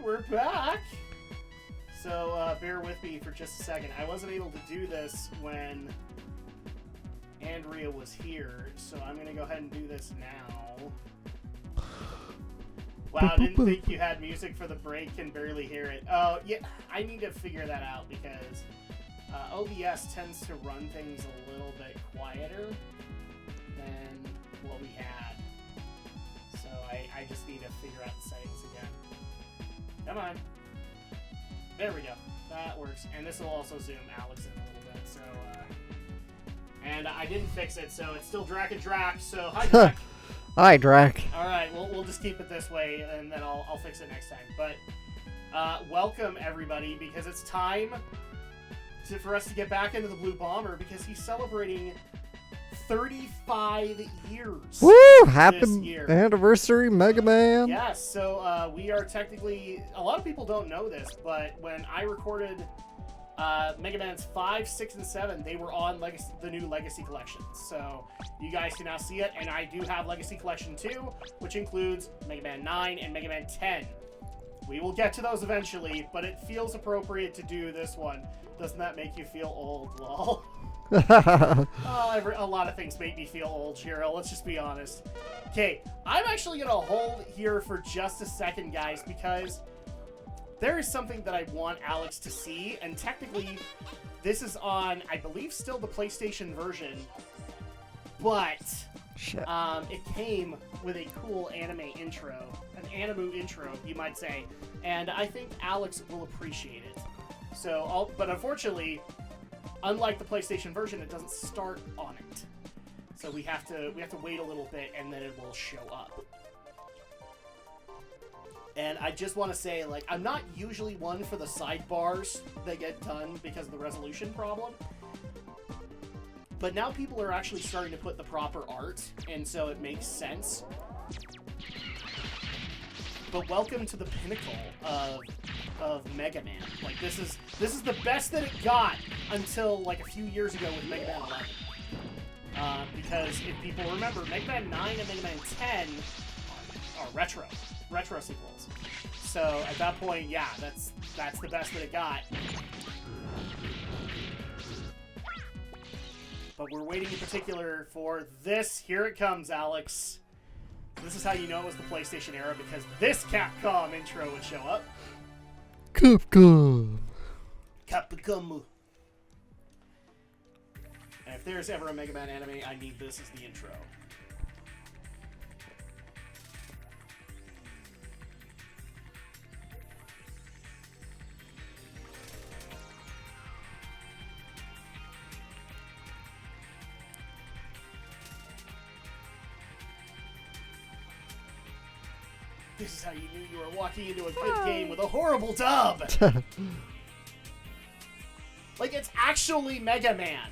we're back. So bear with me for just a second. I wasn't able to do this when Andrea was here, so I'm going to go ahead and do this now. Wow, didn't think you had music for the break, can barely hear it. Oh, yeah, I need to figure that out because OBS tends to run things a little bit quieter than what we had. So I just need to figure out the settings again. Come on. There we go. That works. And this will also zoom Alex in a little bit. So, and I didn't fix it, so it's still Drak and Drak. So, hi, Drak. Hi, Drak. All right, we'll just keep it this way, and then I'll fix it next time. But welcome, everybody, because it's time for us to get back into the Blue Bomber, because he's celebrating 35 years. Woo! Happy anniversary, Mega Man. Yes, so we are technically, a lot of people don't know this, but when I recorded Mega Man's 5, 6, and 7, they were on the new Legacy Collection. So you guys can now see it, and I do have Legacy Collection 2, which includes Mega Man 9 and Mega Man 10. We will get to those eventually, but it feels appropriate to do this one. Doesn't that make you feel old, lol? A lot of things make me feel old, Shiro. Let's just be honest. Okay, I'm actually going to hold here for just a second, guys, because there is something that I want Alex to see, and technically, this is on, I believe, still the PlayStation version, but it came with a cool anime intro, an anime intro, you might say, and I think Alex will appreciate it. So, but unfortunately, unlike the PlayStation version, it doesn't start on it. So we have to wait a little bit, and then it will show up. And I just want to say, like, I'm not usually one for the sidebars that get done because of the resolution problem. But now people are actually starting to put the proper art, and so it makes sense. But welcome to the pinnacle of Mega Man. Like, this is the best that it got until like a few years ago with Mega Man 11. Because if people remember, Mega Man 9 and Mega Man 10 are retro sequels. So at that point, yeah, that's the best that it got. But we're waiting in particular for this. Here it comes, Alex. This is how you know it was the PlayStation era, because this Capcom intro would show up. Capcom. And if there's ever a Mega Man anime, I need this as the intro. This is how you knew you were walking into a good game with a horrible dub. Like, it's actually Mega Man.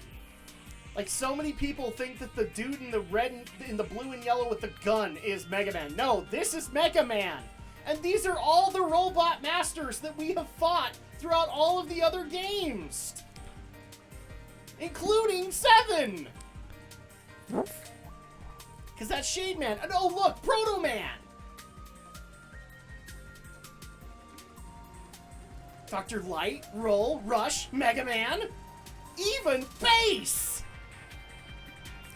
Like, so many people think that the dude in the blue and yellow with the gun is Mega Man. No, this is Mega Man. And these are all the robot masters that we have fought throughout all of the other games. Including 7. Because that's Shade Man. And oh, look, Proto Man. Dr. Light, Roll, Rush, Mega Man, even Bass!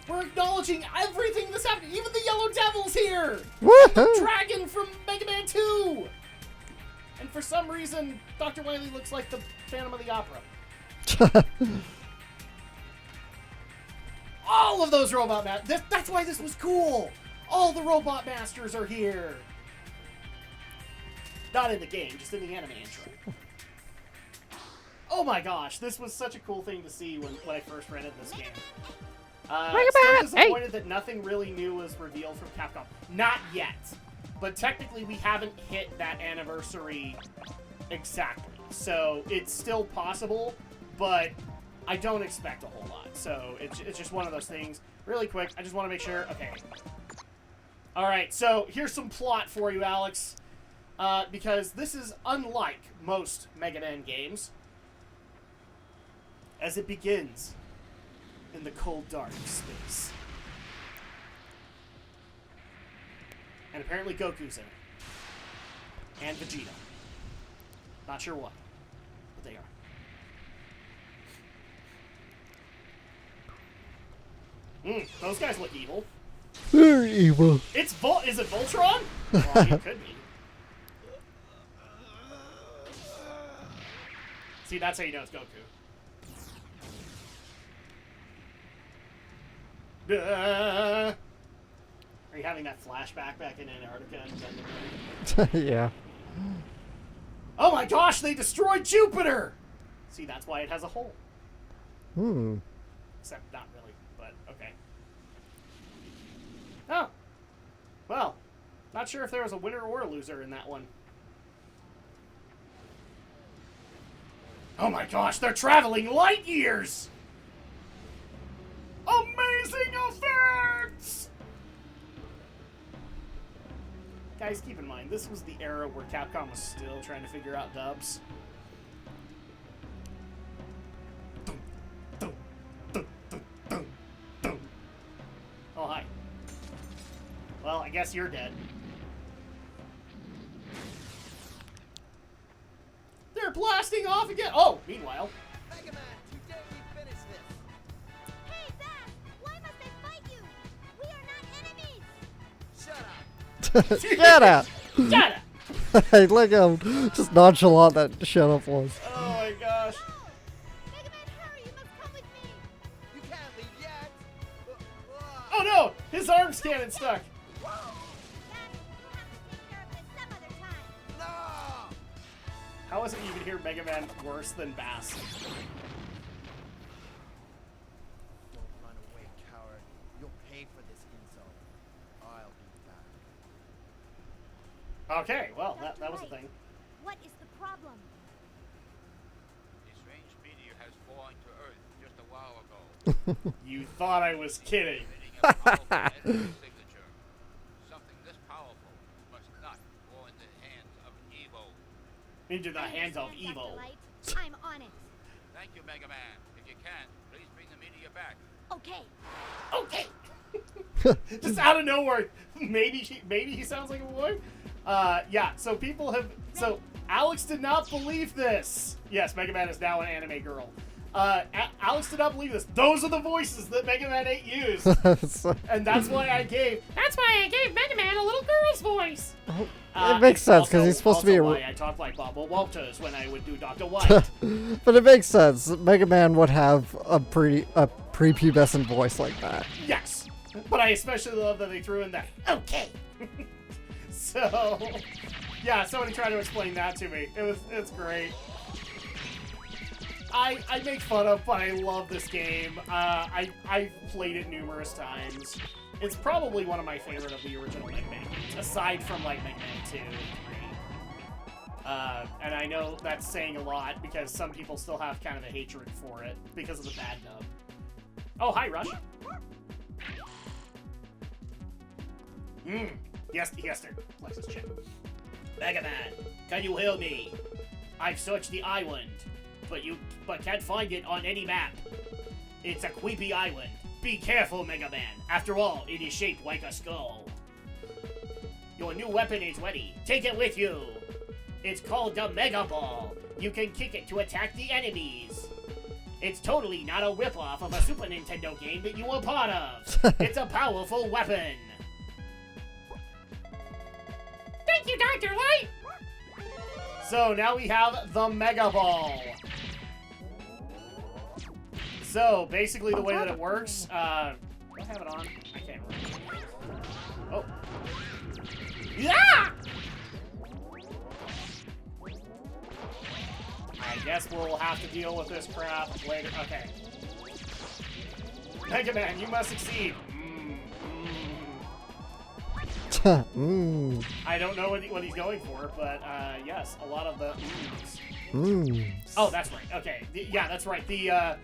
We're acknowledging everything that's happening. Even the Yellow Devil's here! The Dragon from Mega Man 2! And for some reason, Dr. Wily looks like the Phantom of the Opera. All of those Robot Masters. That's why this was cool! All the Robot Masters are here! Not in the game, just in the anime intro. Oh my gosh, this was such a cool thing to see when I first rented this game. Still disappointed that nothing really new was revealed from Capcom. Not yet. But technically we haven't hit that anniversary exactly. So it's still possible, but I don't expect a whole lot. So it's just one of those things. Really quick, I just want to make sure. Okay. Alright, so here's some plot for you, Alex. Because this is unlike most Mega Man games. As it begins in the cold, dark space. And apparently Goku's in it. And Vegeta. Not sure what, but they are. Those guys look evil. They're evil. It's Is it Voltron? Well, it could be. See, that's how you know it's Goku. Are you having that flashback back in Antarctica? Yeah. Oh my gosh, they destroyed Jupiter! See, that's why it has a hole. Except not really, but okay. Oh. Well, not sure if there was a winner or a loser in that one. Oh my gosh, they're traveling light years! Amazing effects! Guys, keep in mind, this was the era where Capcom was still trying to figure out dubs. Oh, hi. Well, I guess you're dead. They're blasting off again! Oh, meanwhile... Mega Man, today we finish this. Hey, Zach! Why must I fight you? We are not enemies! Shut up. Shut up! Shut up! Hey, look how just nonchalant that shut up was. Oh my gosh. No! Mega Man, hurry! You must come with me! You can't leave yet. Oh no! His arm's cannon stuck! Daddy, we'll have to take care of this some other time. No! How is it you can hear Mega Man worse than Bass? Don't run away, coward. You'll pay for this insult. I'll be back. Okay, well, that was a thing. What is the problem? A strange meteor has fallen to Earth just a while ago, You thought I was kidding. emitting a powerful energy signature. Something this powerful must not fall into the hands of evil. Into the hands of Understand, evil. Dr. Light. I'm on it. Thank you, Mega Man. If you can, please bring the meteor back. Okay. Okay! Just out of nowhere. Maybe he sounds like a boy? Yeah, so people have... So, Alex did not believe this. Yes, Mega Man is now an anime girl. Alex did not believe this. Those are the voices that Mega Man 8 used. And that's why I gave Mega Man a little girl's voice. It makes sense because he's supposed to be a. Why I talk like Bob Walters when I would do Dr. White. But it makes sense. Mega Man would have a prepubescent voice like that. Yes, but I especially love that they threw in that okay. So, yeah, somebody tried to explain that to me. It's great. I make fun of, but I love this game. I've played it numerous times. It's probably one of my favorite of the original Mega Man games, aside from like Mega Man 2 and 3. And I know that's saying a lot because some people still have kind of a hatred for it because of the bad dub. Oh, hi, Rush. Yes, to flex his chin. Mega Man, can you hear me? I've searched the island, but can't find it on any map. It's a creepy island. Be careful, Mega Man. After all, it is shaped like a skull. Your new weapon is ready. Take it with you. It's called the Mega Ball. You can kick it to attack the enemies. It's totally not a ripoff of a Super Nintendo game that you were part of. It's a powerful weapon. Thank you, Dr. Light! So now we have the Mega Ball. So basically the way that it works, do I have it on? I can't remember. Oh. Yeah! I guess we'll have to deal with this crap later. Okay. Mega Man, you must succeed. I don't know what he's going for, but yes, a lot of the Oh, that's right. Okay, yeah, that's right. The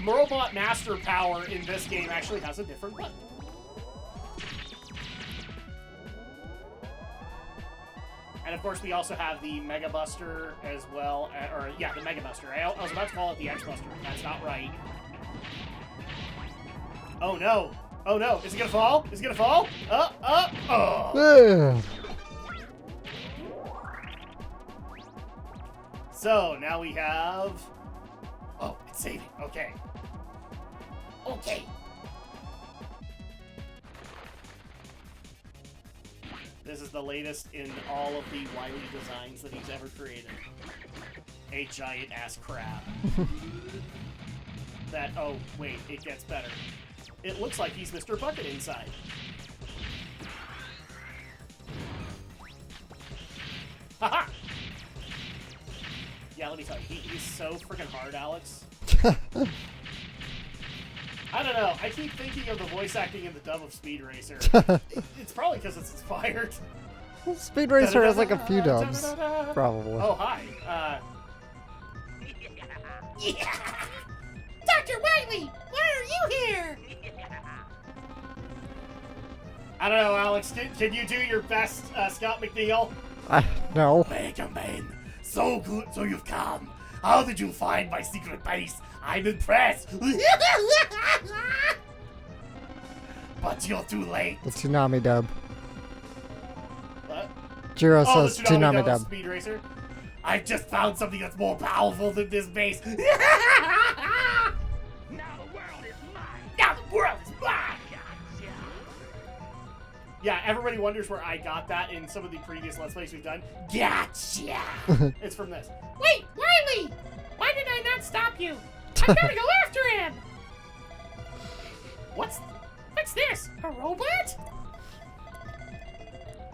Robot Master Power in this game actually has a different button. And of course, we also have the Mega Buster as well, or yeah, the Mega Buster. I was about to call it the X Buster. That's not right. Oh no! Oh no! Is it gonna fall? Is it gonna fall? Oh! So now we have. Oh, it's saving. Okay. Okay. This is the latest in all of the Wily designs that he's ever created. A giant ass crab. That, oh, wait, it gets better. It looks like he's Mr. Bucket inside. Haha! Yeah, let me tell you, he's so freaking hard, Alex. I don't know. I keep thinking of the voice acting in the dub of Speed Racer. It's probably because it's inspired. Speed Racer has like a few dubs, probably. Oh, hi. Yeah! Dr. Wily, why are you here? I don't know, Alex. Can you do your best, Scott McNeil? No. Mega Man, so good, so you've come. How did you find my secret base? I'm impressed. But you're too late. The Tsunami dub. What? Jiro Oh, says the Tsunami dub dub. Speed Racer. I've just found something that's more powerful than this base. Now the world is mine. Now the world is mine. Gotcha. Yeah, everybody wonders where I got that in some of the previous Let's Plays we've done. Gotcha! It's from this. Wait, Wily! Why did I not stop you? I gotta go after him! What's this? A robot?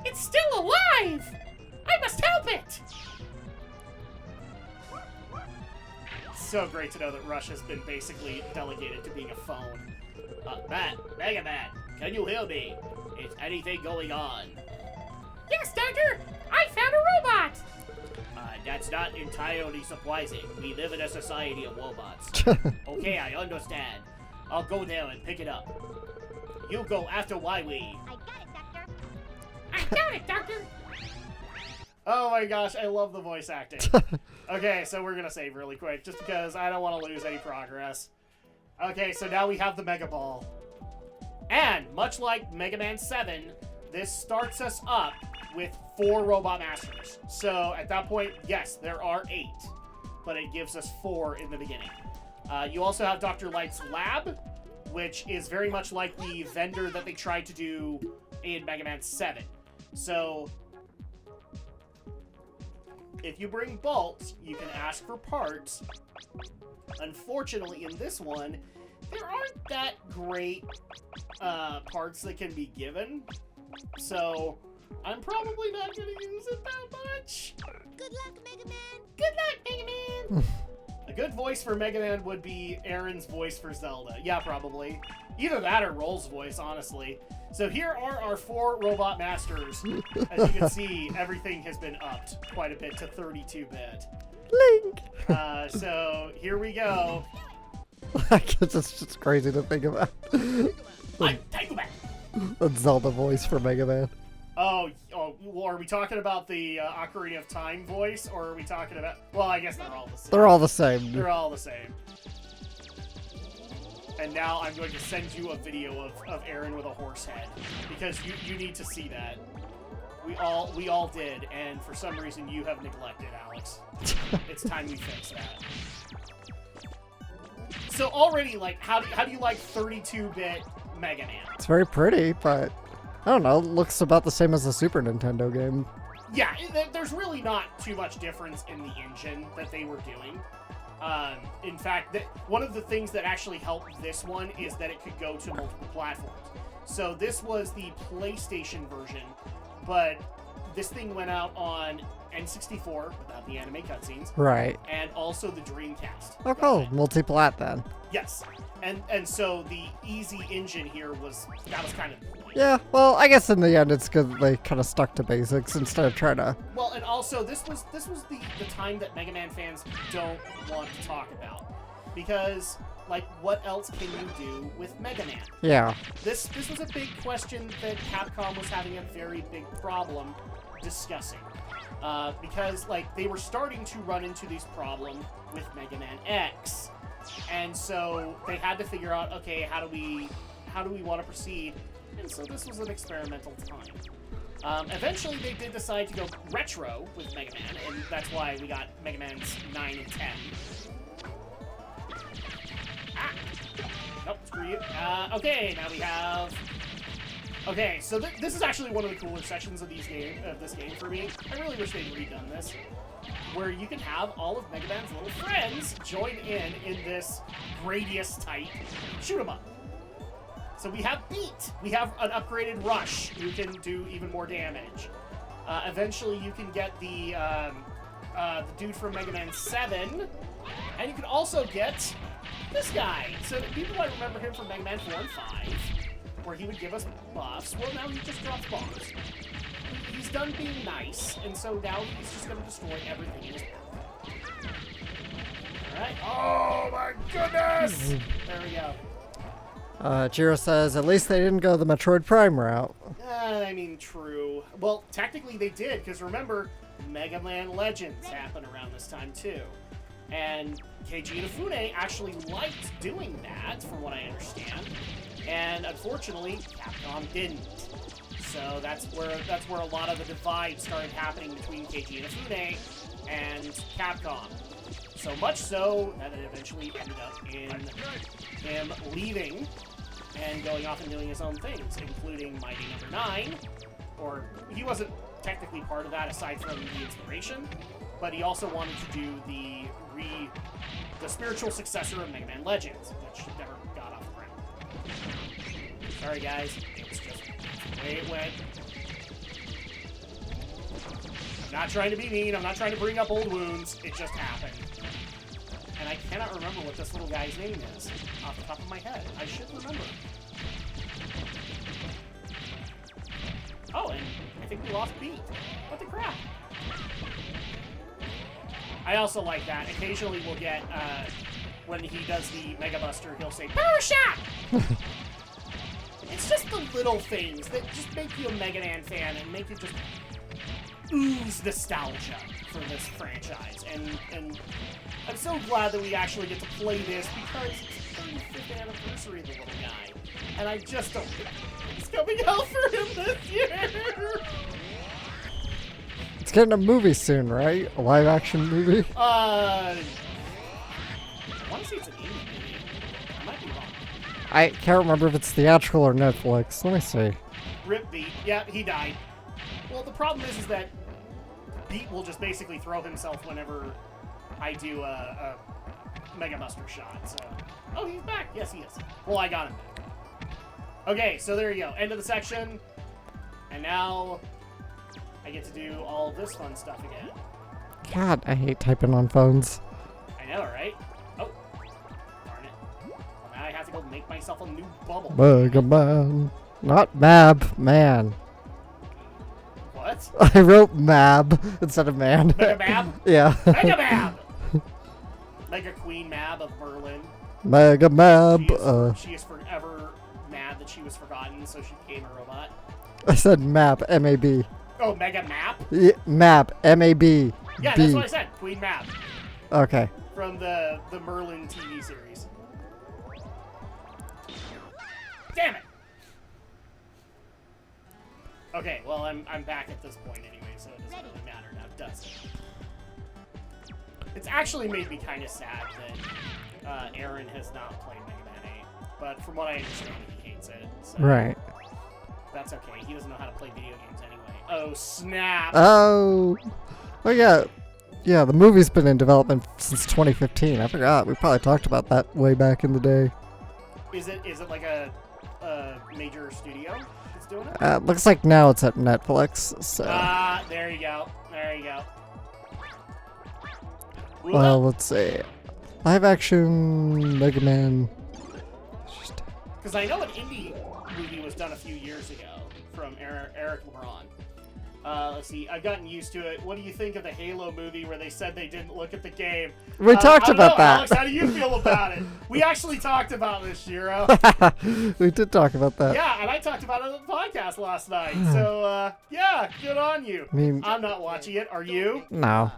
It's still alive! I must help it! so great to know that Rush has been basically delegated to being a phone. Mega Man, can you hear me? Is anything going on? Yes, Doctor! I found a robot! That's not entirely surprising. We live in a society of robots. Okay, I understand. I'll go there and pick it up. You go after Wily. I got it, Doctor. I got it, Doctor! Oh my gosh, I love the voice acting. Okay, so we're gonna save really quick, just because I don't want to lose any progress. Okay, so now we have the Mega Ball. And, much like Mega Man 7, this starts us up with 4 Robot Masters. So, at that point, yes, there are 8. But it gives us 4 in the beginning. You also have Dr. Light's Lab, which is very much like the vendor that they tried to do in Mega Man 7. So, if you bring bolts, you can ask for parts. Unfortunately, in this one, there aren't that great parts that can be given. So, I'm probably not going to use it that much. Good luck, Mega Man! Good luck, Mega Man! A good voice for Mega Man would be Aaron's voice for Zelda. Yeah, probably. Either that or Roll's voice, honestly. So here are our 4 Robot Masters. As you can see, everything has been upped quite a bit to 32-bit. Link! So here we go. I guess it's just crazy to think about. I'm Tango Man! The Zelda voice for Mega Man. Oh, well, are we talking about the Ocarina of Time voice, or are we talking about... Well, I guess they're all the same. They're all the same. They're all the same. And now I'm going to send you a video of Aaron with a horse head, because you need to see that. We all did, and for some reason you have neglected, Alex. It's time we fix that. So already, like, how do you like 32-bit Mega Man? It's very pretty, but I don't know. It looks about the same as the Super Nintendo game. Yeah, there's really not too much difference in the engine that they were doing. In fact, one of the things that actually helped this one is that it could go to multiple platforms. So this was the PlayStation version, but this thing went out on N64 without the anime cutscenes. Right. And also the Dreamcast. Oh, cool. Multi-plat then. Yes. And so the easy engine here was kind of the point. Yeah, well, I guess in the end it's good they kind of stuck to basics instead of trying to... Well, and also this was the time that Mega Man fans don't want to talk about. Because, like, what else can you do with Mega Man? Yeah. This was a big question that Capcom was having a very big problem discussing. Because, like, they were starting to run into this problem with Mega Man X. And so they had to figure out, okay, how do we want to proceed? And so this was an experimental time. Eventually, they did decide to go retro with Mega Man, and that's why we got Mega Man's 9 and 10. Ah! Nope, screw you. Okay, now we have... Okay, so this is actually one of the cooler sections of this game for me. I really wish they'd redone this. Where you can have all of Mega Man's little friends join in this Gradius-type shoot-'em-up. So we have Beat. We have an upgraded Rush. You can do even more damage. Eventually, you can get the dude from Mega Man 7. And you can also get this guy. So people might remember him from Mega Man 4 and 5, where he would give us buffs. Well, now he just drops bombs. He's done being nice, and so now he's just going to destroy everything in his path. Alright. Oh my goodness! There we go. Jiro says, at least they didn't go the Metroid Prime route. I mean, true. Well, technically they did, because remember, Mega Man Legends happened around this time too. And Keiji Inafune actually liked doing that, from what I understand. And unfortunately, Capcom didn't. So that's where a lot of the divide started happening between Keiji Inafune and Capcom. So much so that it eventually ended up in him leaving and going off and doing his own things, including Mighty Number 9. Or he wasn't technically part of that aside from the inspiration, but he also wanted to do the spiritual successor of Mega Man Legends, which never got off the ground. Sorry guys, it's just the way it went. I'm not trying to be mean, I'm not trying to bring up old wounds, it just happened. And I cannot remember what this little guy's name is off the top of my head. I should remember. Oh, and I think we lost Beat. What the crap? I also like that. Occasionally we'll get, when he does the Mega Buster, he'll say, Power Shot! It's just the little things that just make you a Mega Man fan and make you just ooze nostalgia for this franchise. And I'm so glad that we actually get to play this because it's the 35th anniversary of the little guy. And I just don't think it's coming out for him this year! It's getting a movie soon, right? A live-action movie? I want to say it's an indie movie. I might be wrong. I can't remember if it's theatrical or Netflix. Let me see. Rip Beat. Yeah, he died. Well, the problem is that Beat will just basically throw himself whenever I do a Mega Buster shot. So, oh, he's back. Yes, he is. Well, I got him back. Okay, so there you go. End of the section. And now I get to do all of this fun stuff again. God, I hate typing on phones. I know, right? Oh, darn it. Well, now I have to go make myself a new bubble. Mega Man. Not Mab, man. What? I wrote Mab instead of man. Mega Mab? Yeah. Mega Mab! Mega Queen Mab of Berlin. Mega Mab. She is forever mad that she was forgotten, so she became a robot. I said Mab, M-A-B. Oh, Mega Map? Yeah, Mab, M-A-B. Yeah, that's what I said. Queen Mab. Okay. From the Merlin TV series. Damn it! Okay, well, I'm back at this point anyway, so it doesn't really matter now, does it? It's actually made me kind of sad that Aaron has not played Mega Man 8, but from what I understand, he hates it. So Right. that's okay. He doesn't know how to play video games anyway. Oh, snap! Oh. Oh, yeah. Yeah, the movie's been in development since 2015. I forgot. We probably talked about that way back in the day. Is it like a major studio that's doing it? Looks like now it's at Netflix, so... there you go. There you go. Well, let's see. Live action Mega Man. Because I know an indie movie was done a few years ago from Eric LeBron. Let's see. I've gotten used to it. What do you think of the Halo movie where they said they didn't look at the game? We talked about that. Alex, how do you feel about it? We actually talked about this, Shiro. We did talk about that. Yeah, and I talked about it on the podcast last night. So, yeah, good on you. I mean, I'm not watching it. Are you? No.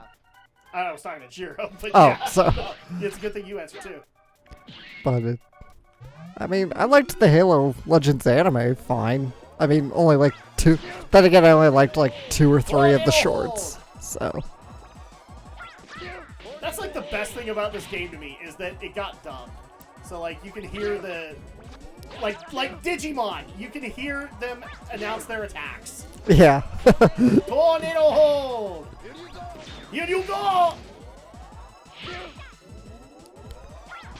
I was talking to Shiro, but Oh, yeah. so... It's a good thing you answered, too. But I mean, I liked the Halo Legends anime, fine. I mean, only like 2. Then again, I only liked like 2 or 3 of the shorts. So. That's like the best thing about this game to me is that it got dubbed. So like you can hear the like Digimon, you can hear them announce their attacks. Yeah. Tornado hold. Here you go.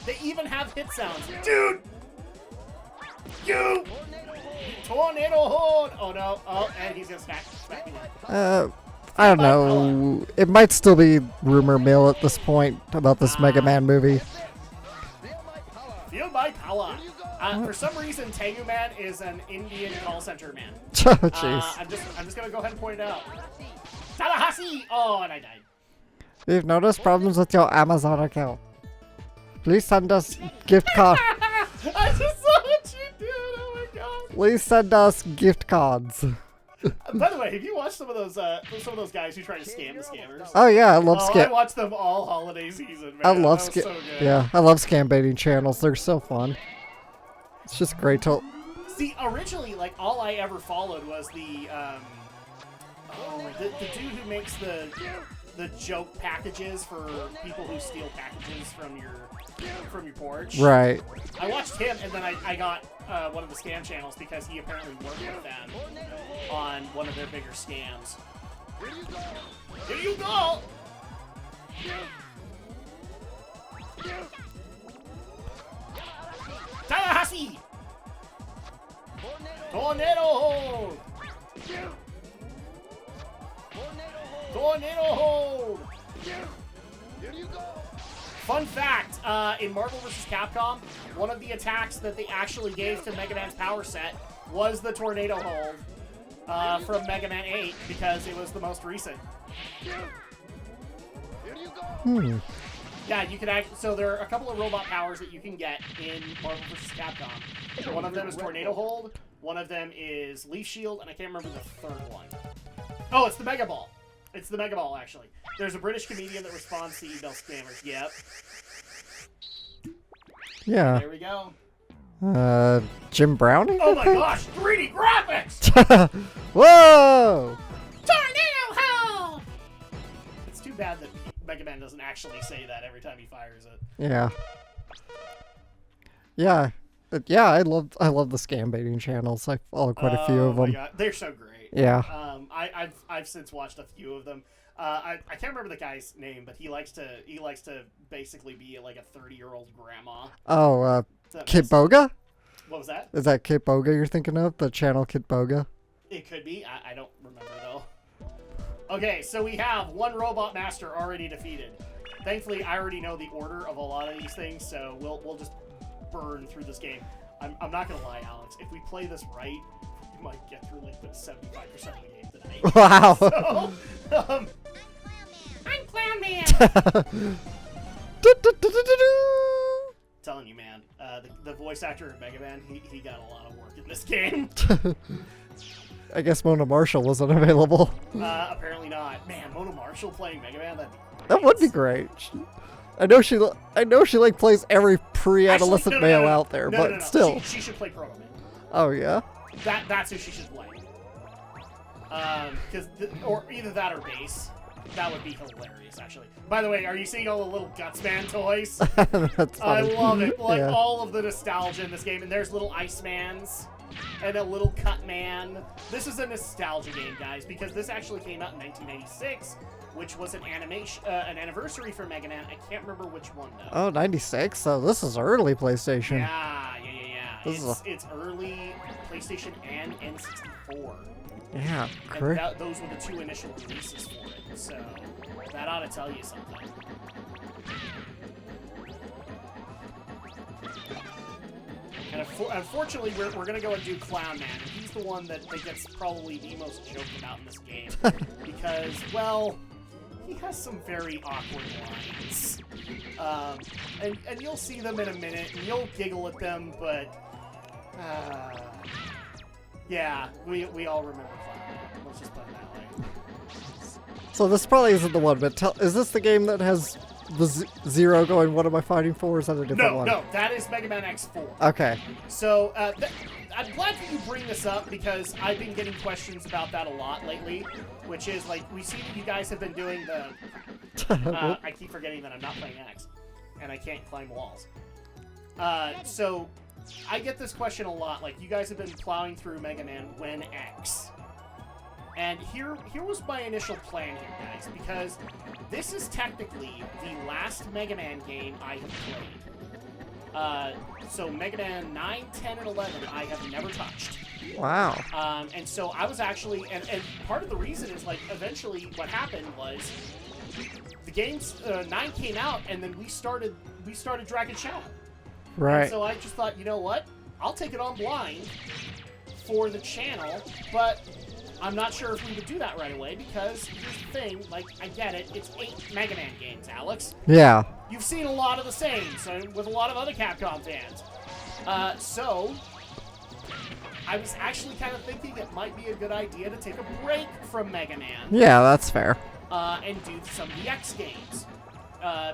They even have hit sounds, dude. You tornado hold. Oh no. Oh, and he's gonna smack me down. I don't know. It might still be rumor mill at this point about this Mega Man movie. Feel my power. For some reason, Tengu Man is an Indian call center man. Oh, jeez. I'm just gonna go ahead and point it out. Tallahassee! Oh, and I died. We've noticed problems with your Amazon account. Please send us gift card. I just saw what you did. Oh my god. Please send us gift cards. By the way, have you watched some of those guys who try to scam the scammers? Oh yeah, I love I scam. watched them all holiday season, man. I love scam. So Yeah, I love scam baiting channels. They're so fun. It's just great to. See, originally, like all I ever followed was the dude who makes the joke packages for people who steal packages from your porch. Right. I watched him, and then I got one of the scam channels because he apparently worked with them on one of their bigger scams. Here you go! Tallahassee! Tornado hold! Tornado hold! Fun fact, in Marvel vs. Capcom, one of the attacks that they actually gave to Mega Man's power set was the Tornado Hold from Mega Man 8 because it was the most recent. Yeah, you can so there are a couple of robot powers that you can get in Marvel vs. Capcom. One of them is Tornado Hold, one of them is Leaf Shield, and I can't remember the third one. Oh, it's the Mega Ball. It's the Mega Ball, actually. There's a British comedian that responds to email scammers. Yep. Yeah. There we go. Jim Browning? Oh my gosh, 3D graphics! Whoa! Tornado hold! It's too bad that Mega Man doesn't actually say that every time he fires it. Yeah. Yeah. Yeah, I love the scam baiting channels. I follow quite a few of them. Oh my god, they're so great. Yeah. I've since watched a few of them. I can't remember the guy's name, but he likes to basically be like a 30-year-old grandma. Oh, Kid Boga? What was that? Is that Kid Boga you're thinking of? The channel Kid Boga? It could be. I don't remember though. Okay, so we have one Robot Master already defeated. Thankfully, I already know the order of a lot of these things, so we'll just burn through this game. I'm not gonna lie, Alex. If we play this right, we might get through like the 75% of the game tonight. Wow. So, I'm Clown Man! telling you, man, the voice actor of Mega Man, he got a lot of work in this game. I guess Mona Marshall wasn't available. Apparently not. Man, Mona Marshall playing Mega Man, that'd be great. That would be great. I know she like plays every pre-adolescent male out there, but still. She should play Proto Man. Oh yeah. That's who she should play. Or either that or Bass. That would be hilarious, actually. By the way, are you seeing all the little Gutsman toys? That's I funny. love it. Like Yeah. all of the nostalgia in this game, and there's little Icemans and a little Cut Man. This is a nostalgia game, guys, because this actually came out in 1996, which was an anniversary for Mega Man. I can't remember which one though. Oh, 96? So this is early PlayStation. Yeah. This It's early PlayStation and N64. Yeah, And great. those were the two initial releases for it, so that ought to tell you something. And unfortunately, we're going to go and do Clown Man. And he's the one that gets probably the most joked about in this game. Because, well, he has some very awkward lines. And you'll see them in a minute, and you'll giggle at them, but... yeah, we all remember Clown Man. Let's just put it that way. So this probably isn't the one, but is this the game that has the Zero going, what am I fighting for? Is that a different one? No, that is Mega Man X4. Okay. So, I'm glad that you bring this up because I've been getting questions about that a lot lately, which is, like, we see that you guys have been doing the... I keep forgetting that I'm not playing X, and I can't climb walls. So, I get this question a lot, like, you guys have been plowing through Mega Man when X. And here was my initial plan here, guys, because this is technically the last Mega Man game I have played. So Mega Man 9, 10, and 11 I have never touched. Wow. And so I was actually, and part of the reason is, like, eventually what happened was the games, 9 came out, and then we started Dragon Shadow. Right. And so I just thought, you know what? I'll take it on blind for the channel, but I'm not sure if we would do that right away because here's the thing, like, I get it, it's 8 Mega Man games, Alex. Yeah. You've seen a lot of the same, so with a lot of other Capcom fans. So, I was actually kind of thinking it might be a good idea to take a break from Mega Man. Yeah, that's fair. And do some of the X games.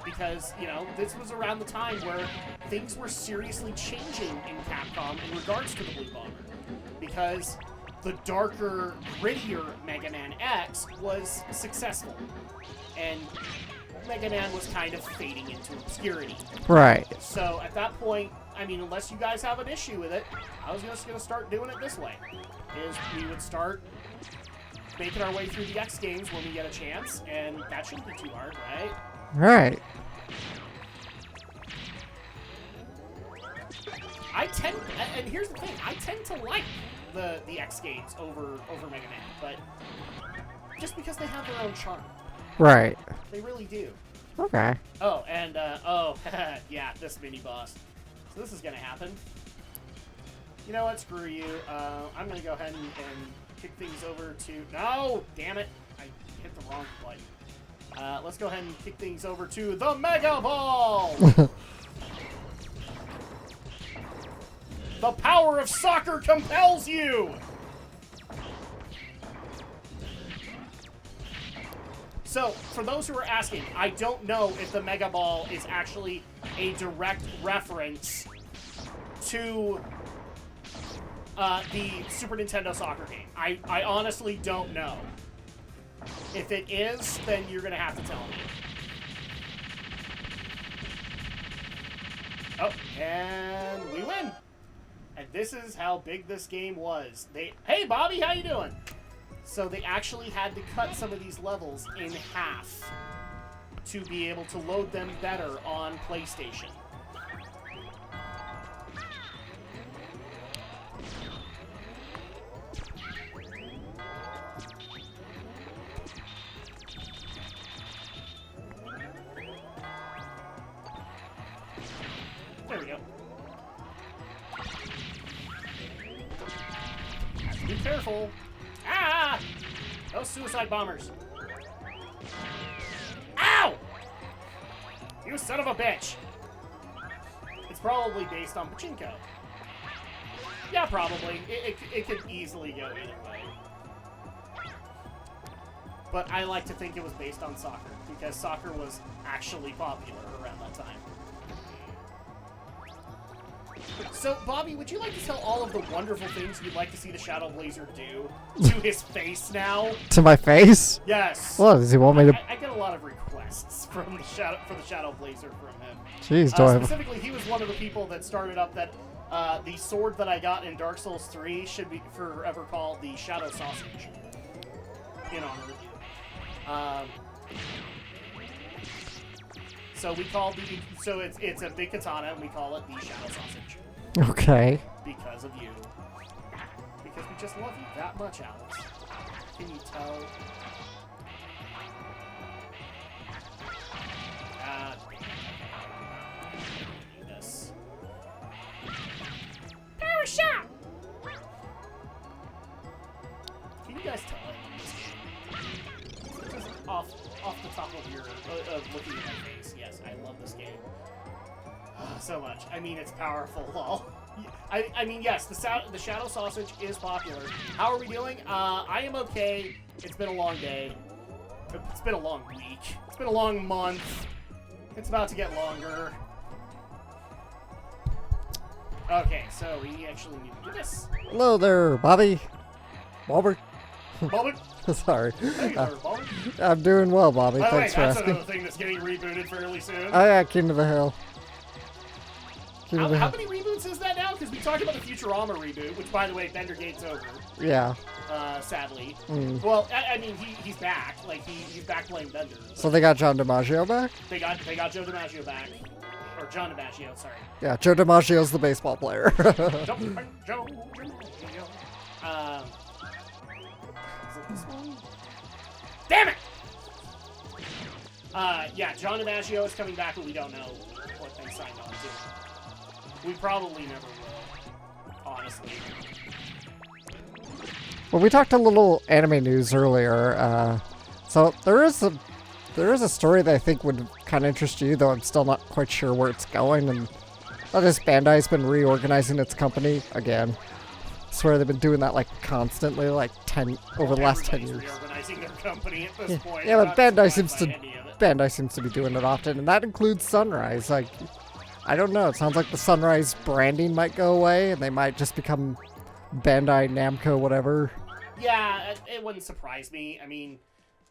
Because, you know, this was around the time where things were seriously changing in Capcom in regards to the Blue Bomber. Because the darker, grittier Mega Man X was successful. And Mega Man was kind of fading into obscurity. Right. So at that point, I mean, unless you guys have an issue with it, I was just going to start doing it this way. Is we would start making our way through the X games when we get a chance, and that shouldn't be too hard, right? Right. And here's the thing, I tend to like the X games over Mega Man, but just because they have their own charm. Right. They really do. Okay. Oh, and, yeah, this mini-boss. So this is gonna happen. You know what, screw you. I'm gonna go ahead and kick things over to... No! Damn it! I hit the wrong button. Let's go ahead and kick things over to the Mega Ball! The power of soccer compels you! So, for those who are asking, I don't know if the Mega Ball is actually a direct reference to the Super Nintendo soccer game. I honestly don't know. If it is, then you're going to have to tell me. Oh, and we win. And this is how big this game was. Hey, Bobby, how you doing? So they actually had to cut some of these levels in half to be able to load them better on PlayStation. There we go. Have to be careful. Ah! Those suicide bombers. Ow! You son of a bitch! It's probably based on Pachinko. Yeah, probably. It could easily go either way. But I like to think it was based on soccer, because soccer was actually popular around that time. So, Bobby, would you like to tell all of the wonderful things you'd like to see the Shadow Blazer do to his face now? To my face? Yes. What, does he want me to... I get a lot of requests for the Shadow Blazer from him. Jeez, do I have... Specifically, he was one of the people that started up that the sword that I got in Dark Souls 3 should be forever called the Shadow Sausage. In honor of you. So we call it's a big katana, and we call it the Shadow Sausage. Okay. Because of you. Because we just love you that much, Alex. Can you tell? This. Power shot! Can you guys tell it? Just off the top of your looking at my face. Yes, I love this game. So much. I mean, it's powerful. Lol. I mean, yes, the Shadow Sausage is popular. How are we doing? I am okay. It's been a long day. It's been a long week. It's been a long month. It's about to get longer. Okay, so we actually need to do this. Hello there, Bobby. Bobber. Moment. Sorry. Hey there, Bobby. I'm doing well, Bobby. By the way, Thanks for that's asking. another thing that's getting rebooted fairly soon. Oh yeah, King of the Hill. King of the How Hill. many reboots is that now? Because we talked about the Futurama reboot, which, by the way, Bender Gate's over. Yeah. Sadly. Mm. Well, I mean, he's back. Like he's back playing Bender. So they got John DiMaggio back? They got Joe DiMaggio back, or John DiMaggio. Sorry. Yeah, Joe DiMaggio's the baseball player. Joe DiMaggio. Is it this one? Damn it! Yeah, John DiMaggio is coming back, but we don't know what they signed on to. We probably never will, honestly. Well, we talked a little anime news earlier. So there is a story that I think would kind of interest you, though I'm still not quite sure where it's going. And that is Bandai's been reorganizing its company again. I swear they've been doing that like constantly, like over the last 10 years. Reorganizing their company at this point. Yeah, I'm but not Bandai surprised seems by to any of it. Bandai seems to be doing it often, and that includes Sunrise. Like, I don't know. It sounds like the Sunrise branding might go away, and they might just become Bandai Namco, whatever. Yeah, it wouldn't surprise me. I mean,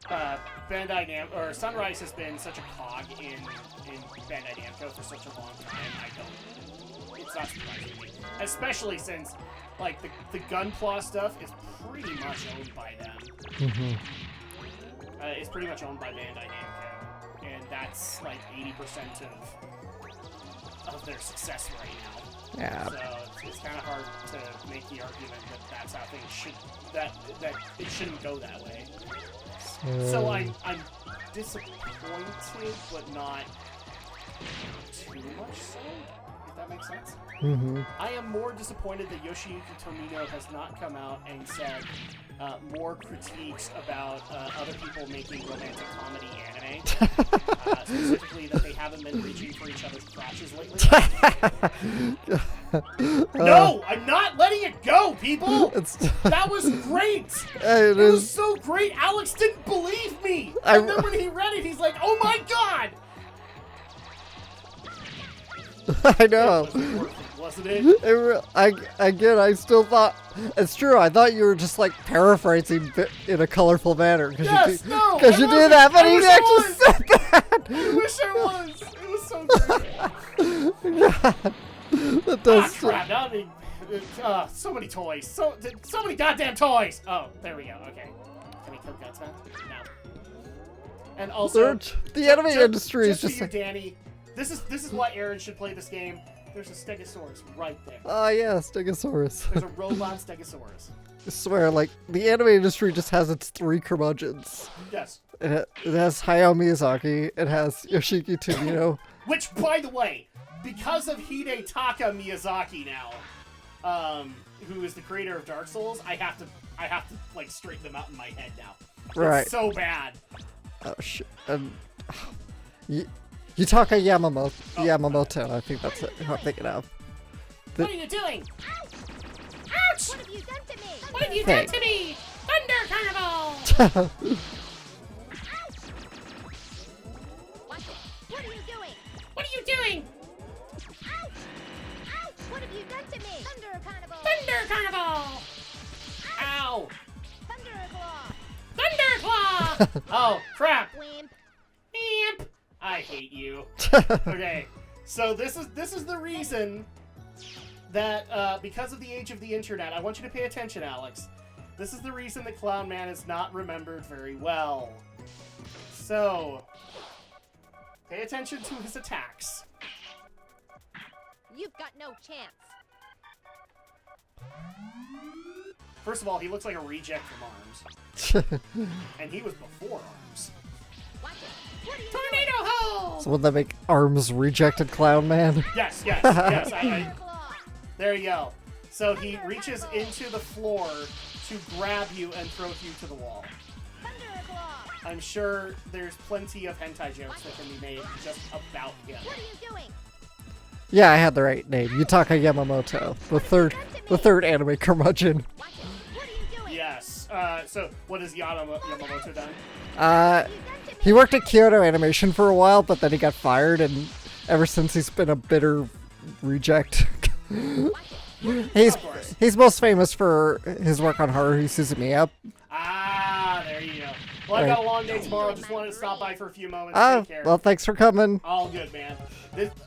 Sunrise has been such a cog in Bandai Namco for such a long time. It's not surprising to me, especially since like the Gunpla stuff is pretty much owned by them. Mm-hmm. It's pretty much owned by Bandai Namco, and that's like 80% of their success right now. Yeah. So it's kind of hard to make the argument that that's how things should that it shouldn't go that way. So I'm disappointed, but not too much so. If that makes sense. Mm-hmm. I am more disappointed that Yoshiyuki Tomino has not come out and said more critiques about other people making romantic comedy anime. Specifically that they haven't been reaching for each other's crotches lately. No! I'm not letting it go, people! That was great! It was so great! Alex didn't believe me! And then when he read it, he's like, oh my god! I know. It was worth it, wasn't it? Again, I still thought it's true. I thought you were just like paraphrasing in a colorful manner because Yes, you do that, but he actually said that. I wish I was. It was so great. That does. Crap! Now I mean, so many toys. So many goddamn toys. Oh, there we go. Okay. Can we kill Gutsman? No. And also, the anime industry is just just for you, Danny. This is why Aaron should play this game. There's a Stegosaurus right there. Oh yeah, Stegosaurus. There's a robot Stegosaurus. I swear, like the anime industry just has its three curmudgeons. Yes. It has Hayao Miyazaki. It has Yoshiki Tomino. Which, by the way, because of Hidetaka Miyazaki now, who is the creator of Dark Souls, I have to like straighten them out in my head now. Right. It's so bad. Oh shit. Yutaka Yamamoto. I think that's who I'm thinking of. What are you doing? Ouch! What have you done to me? What have you done to me? Thunder Carnival! Watch it. What are you doing? What are you doing? Ouch! Ouch! What have you done to me? Thunder Carnival! Thunder Carnival! Ow! Thunder Claw! Thunder Claw! Oh, crap! Wimp! Imp! I hate you. Okay, so this is the reason that because of the age of the internet, I want you to pay attention, Alex. This is the reason that Clown Man is not remembered very well. So, pay attention to his attacks. You've got no chance. First of all, he looks like a reject from ARMS. And he was before ARMS. Watch it. What are you Tornado hole! So would that make Arms rejected Clown Man? Yes. Thunder Claw! There you go. So he reaches into the floor to grab you and throw you to the wall. Thunder Claw! I'm sure there's plenty of hentai jokes that can be made just about him. What are you doing? Yeah, I had the right name. Yutaka Yamamoto, the third anime curmudgeon. Watch it. What are you doing? Yes. So what has Yamamoto done? He worked at Kyoto Animation for a while, but then he got fired, and ever since he's been a bitter reject. Of course. He's most famous for his work on Haruhi Suzumiya. Ah, there you go. Well, I've got a long day tomorrow. Just wanted to stop by for a few moments. Oh, Take care. well, thanks for coming. All good, man.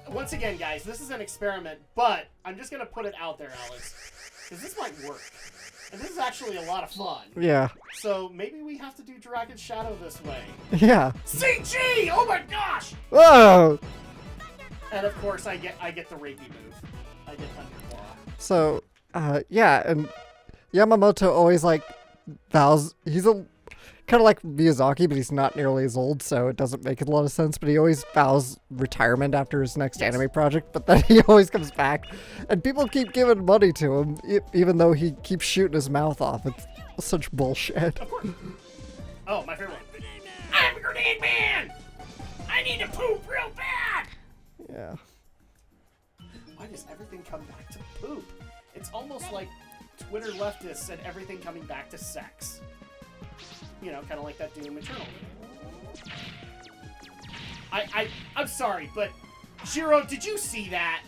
Once again, guys, this is an experiment, but I'm just going to put it out there, Alex, because this might work. And this is actually a lot of fun. Yeah. So maybe we have to do Dragon's Shadow this way. Yeah. CG! Oh my gosh! Whoa! And of course, I get the rapey move. I get Thunderclaw. So, yeah, and Yamamoto always, like, vows... He's a kind of like Miyazaki, but he's not nearly as old, so it doesn't make a lot of sense, but he always vows retirement after his next anime project, but then he always comes back, and people keep giving money to him, even though he keeps shooting his mouth off. It's such bullshit. Of course. Oh, my favorite one. I'm Grenade Man! I need to poop real bad! Yeah. Why does everything come back to poop? It's almost like Twitter leftists said everything coming back to sex. You know, kind of like that Doom Eternal. I'm sorry, but Shiro, did you see that?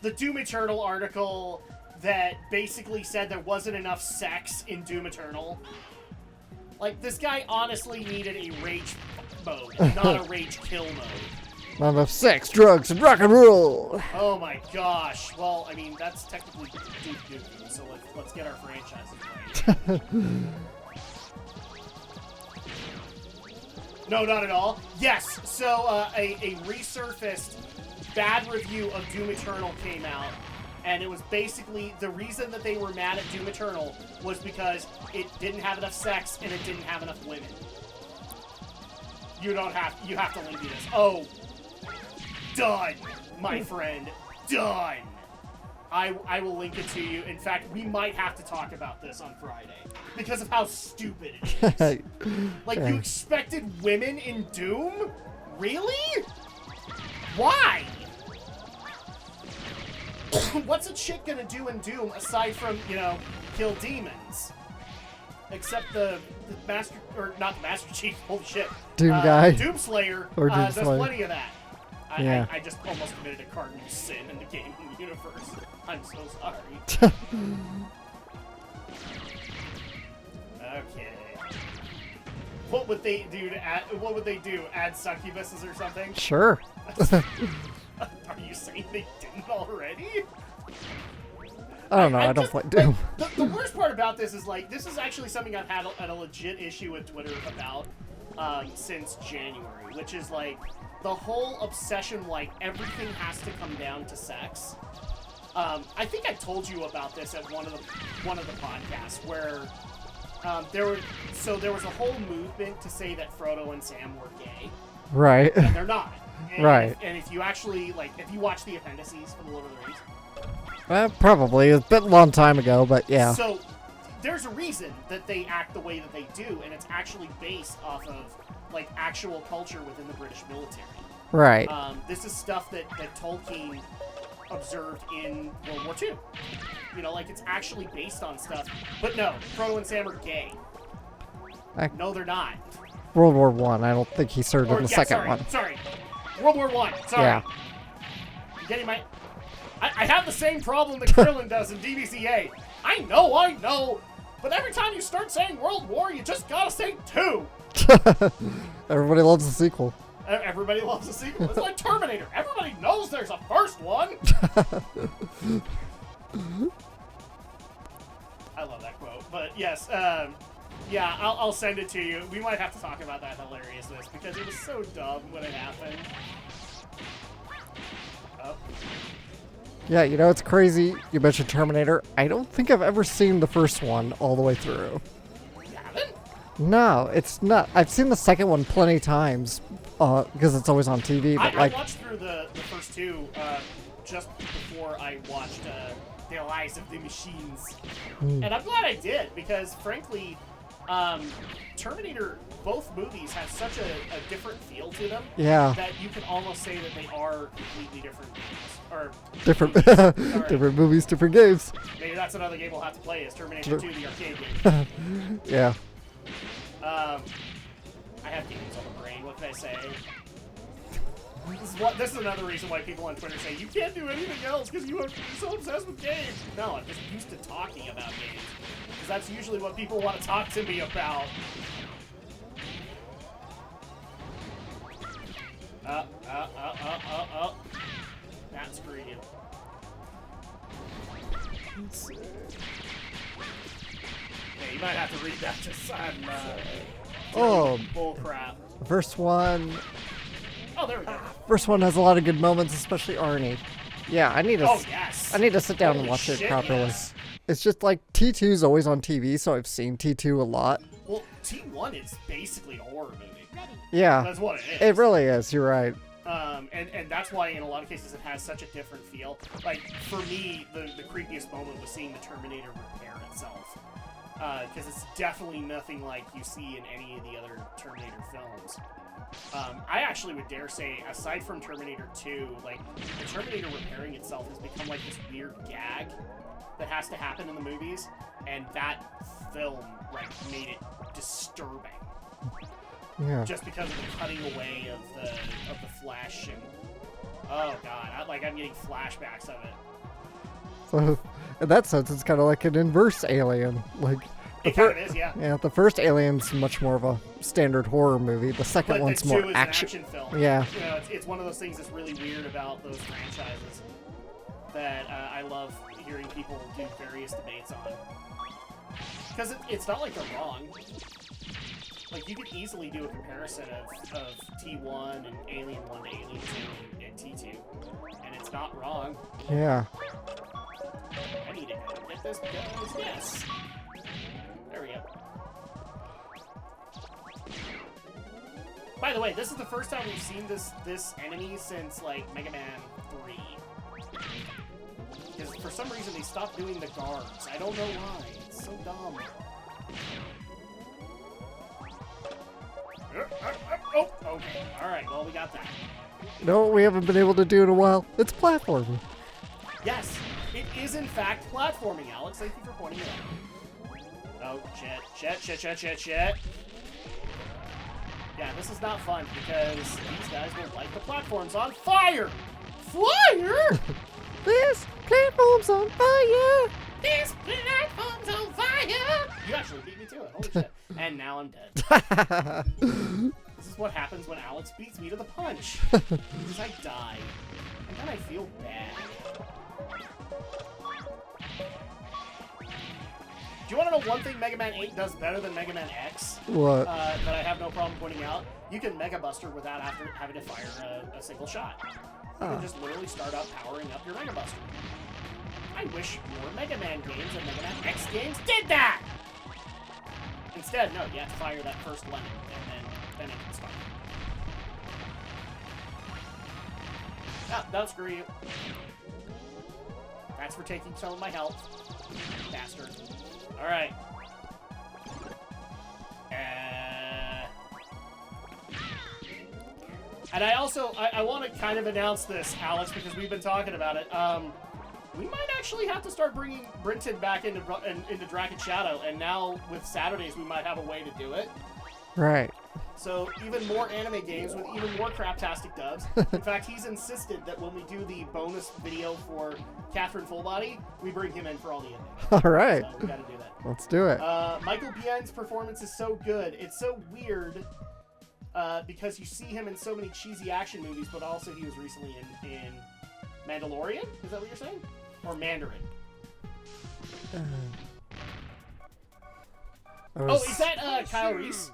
The Doom Eternal article that basically said there wasn't enough sex in Doom Eternal? Like, this guy honestly needed a rage mode, not a rage kill mode. Not enough sex, drugs, and rock and roll! Oh my gosh. Well, I mean, that's technically Duke Nukem, so let's get our franchises right. No, not at all. Yes, so a resurfaced bad review of Doom Eternal came out, and it was basically the reason that they were mad at Doom Eternal was because it didn't have enough sex and it didn't have enough women. You have to link me this. Oh, done, my friend, done. I will link it to you. In fact, we might have to talk about this on Friday because of how stupid it is. Like, you expected women in Doom? Really? Why? What's a chick gonna do in Doom aside from, you know, kill demons? Except the Master, or not the Master Chief, holy shit. Doom guy. Doom Slayer Or Doom does Slayer. plenty of that. Yeah. I just almost committed a cardinal sin in the gaming universe. I'm so sorry. Okay. What would they do to add? What would they do? Add succubuses or something? Sure. Are you saying they didn't already? I don't know, I I'm don't just- play Doom. The worst part about this is, like, this is actually something I've had a legit issue with Twitter about since January, which is, like, the whole obsession, like, everything has to come down to sex. I think I told you about this at one of the podcasts where there was a whole movement to say that Frodo and Sam were gay, Right. and they're not. And Right. And if you actually, like, if you watch the appendices for the Lord of the Rings, Probably. It's been a long time ago, but yeah. so there's a reason that they act the way that they do, and it's actually based off of, like, actual culture within the British military. Right. This is stuff that Tolkien observed in World War II. You know, like, it's actually based on stuff. But no, Frodo and Sam are gay. No, they're not. World War One. I don't think he served in the second sorry, one. Sorry. World War One. Sorry. Yeah. You getting my... I have the same problem that Krillin does in DBCA. I know. But every time you start saying World War, you just gotta say 2. Everybody loves the sequel. Everybody loves the sequel. It's like Terminator. Everybody knows there's a first one. I love that quote. But yes, yeah, I'll send it to you. We might have to talk about that hilariousness because it was so dumb when it happened. Oh. Yeah, you know, it's crazy. You mentioned Terminator. I don't think I've ever seen the first one all the way through. You haven't? No, it's not. I've seen the second one plenty of times because it's always on TV. But I like, watched through the first two just before I watched The Lies of the Machines. And I'm glad I did because, frankly, Terminator, both movies have such a different feel to them Yeah. that you can almost say that they are completely different games. Or Different, Sorry. different movies, different games. maybe that's another game we'll have to play is Terminator 2, the arcade game. Yeah. I have games on the brain. What can I say? This is another reason why people on Twitter say you can't do anything else because you're so obsessed with games. No, I'm just used to talking about games because that's usually what people want to talk to me about. That screwed you. Yeah, you might have to read that to Oh, bull crap. first one. Oh, there we go. First one has a lot of good moments, especially Arnie. Yeah, I need to. Oh, yes. I need to sit down and Holy watch it shit, properly. yes. It's just like T2's always on TV, so I've seen T2 a lot. Well, T1 is basically a horror movie. Yeah, That's what it is. it really is. You're right. And that's why in a lot of cases it has such a different feel. Like, for me, the creepiest moment was seeing the Terminator repair itself. Because it's definitely nothing like you see in any of the other Terminator films. I actually would dare say, aside from Terminator 2, like, the Terminator repairing itself has become like this weird gag that has to happen in the movies, and that film, like, made it disturbing. Yeah. Just because of the cutting away of the flesh and oh god, I'm getting flashbacks of it. So, in that sense, it's kind of like an inverse Alien. Like, It kind of is, yeah. yeah, the first Alien's much more of a standard horror movie. The second But one's the more two is action. an action film. Yeah. You know, it's one of those things that's really weird about those franchises that I love hearing people do various debates on. Because it's not like they're wrong. Like, you could easily do a comparison of T1 and Alien 1 to Alien 2 and T2, and it's not wrong. Yeah. I need to get this because, yes! There we go. By the way, this is the first time we've seen this enemy since, like, Mega Man 3. Because for some reason they stopped doing the guards. I don't know why. It's so dumb. Oh, okay. Alright, well, we got that. You know what we haven't been able to do in a while? It's platforming. Yes, it is in fact platforming, Alex. Thank you for pointing it out. Oh, shit. Yeah, this is not fun because these guys will light the platforms on fire! Fire?! This platform's on fire! This platform's on fire! You actually beat me to it. Holy shit. And now I'm dead. This is what happens when Alex beats me to the punch. Because I die. And then I feel bad. Do you want to know one thing Mega Man 8 does better than Mega Man X? What? That I have no problem pointing out? You can Mega Buster without having to fire a single shot. You can just literally start up powering up your Mega Buster. I wish more Mega Man games and Mega Man X games did that! Instead, no, you have to fire that first lemon, and then it can start. Ah, no, screw you. That's for taking some of my health. Bastard. Alright. And I also, I want to kind of announce this, Alex, because we've been talking about it. We might actually have to start bringing Brinton back into Drak and Shadow, and now with Saturdays we might have a way to do it. Right. So even more anime games with even more craptastic dubs. In fact, he's insisted that when we do the bonus video for Catherine Fullbody, we bring him in for all the ending. All right. So we gotta do that. Let's do it. Michael Biehn's performance is so good. It's so weird because you see him in so many cheesy action movies, but also he was recently in Mandalorian? Is that what you're saying? Or Mandarin? Oh, is that Kyle Reese?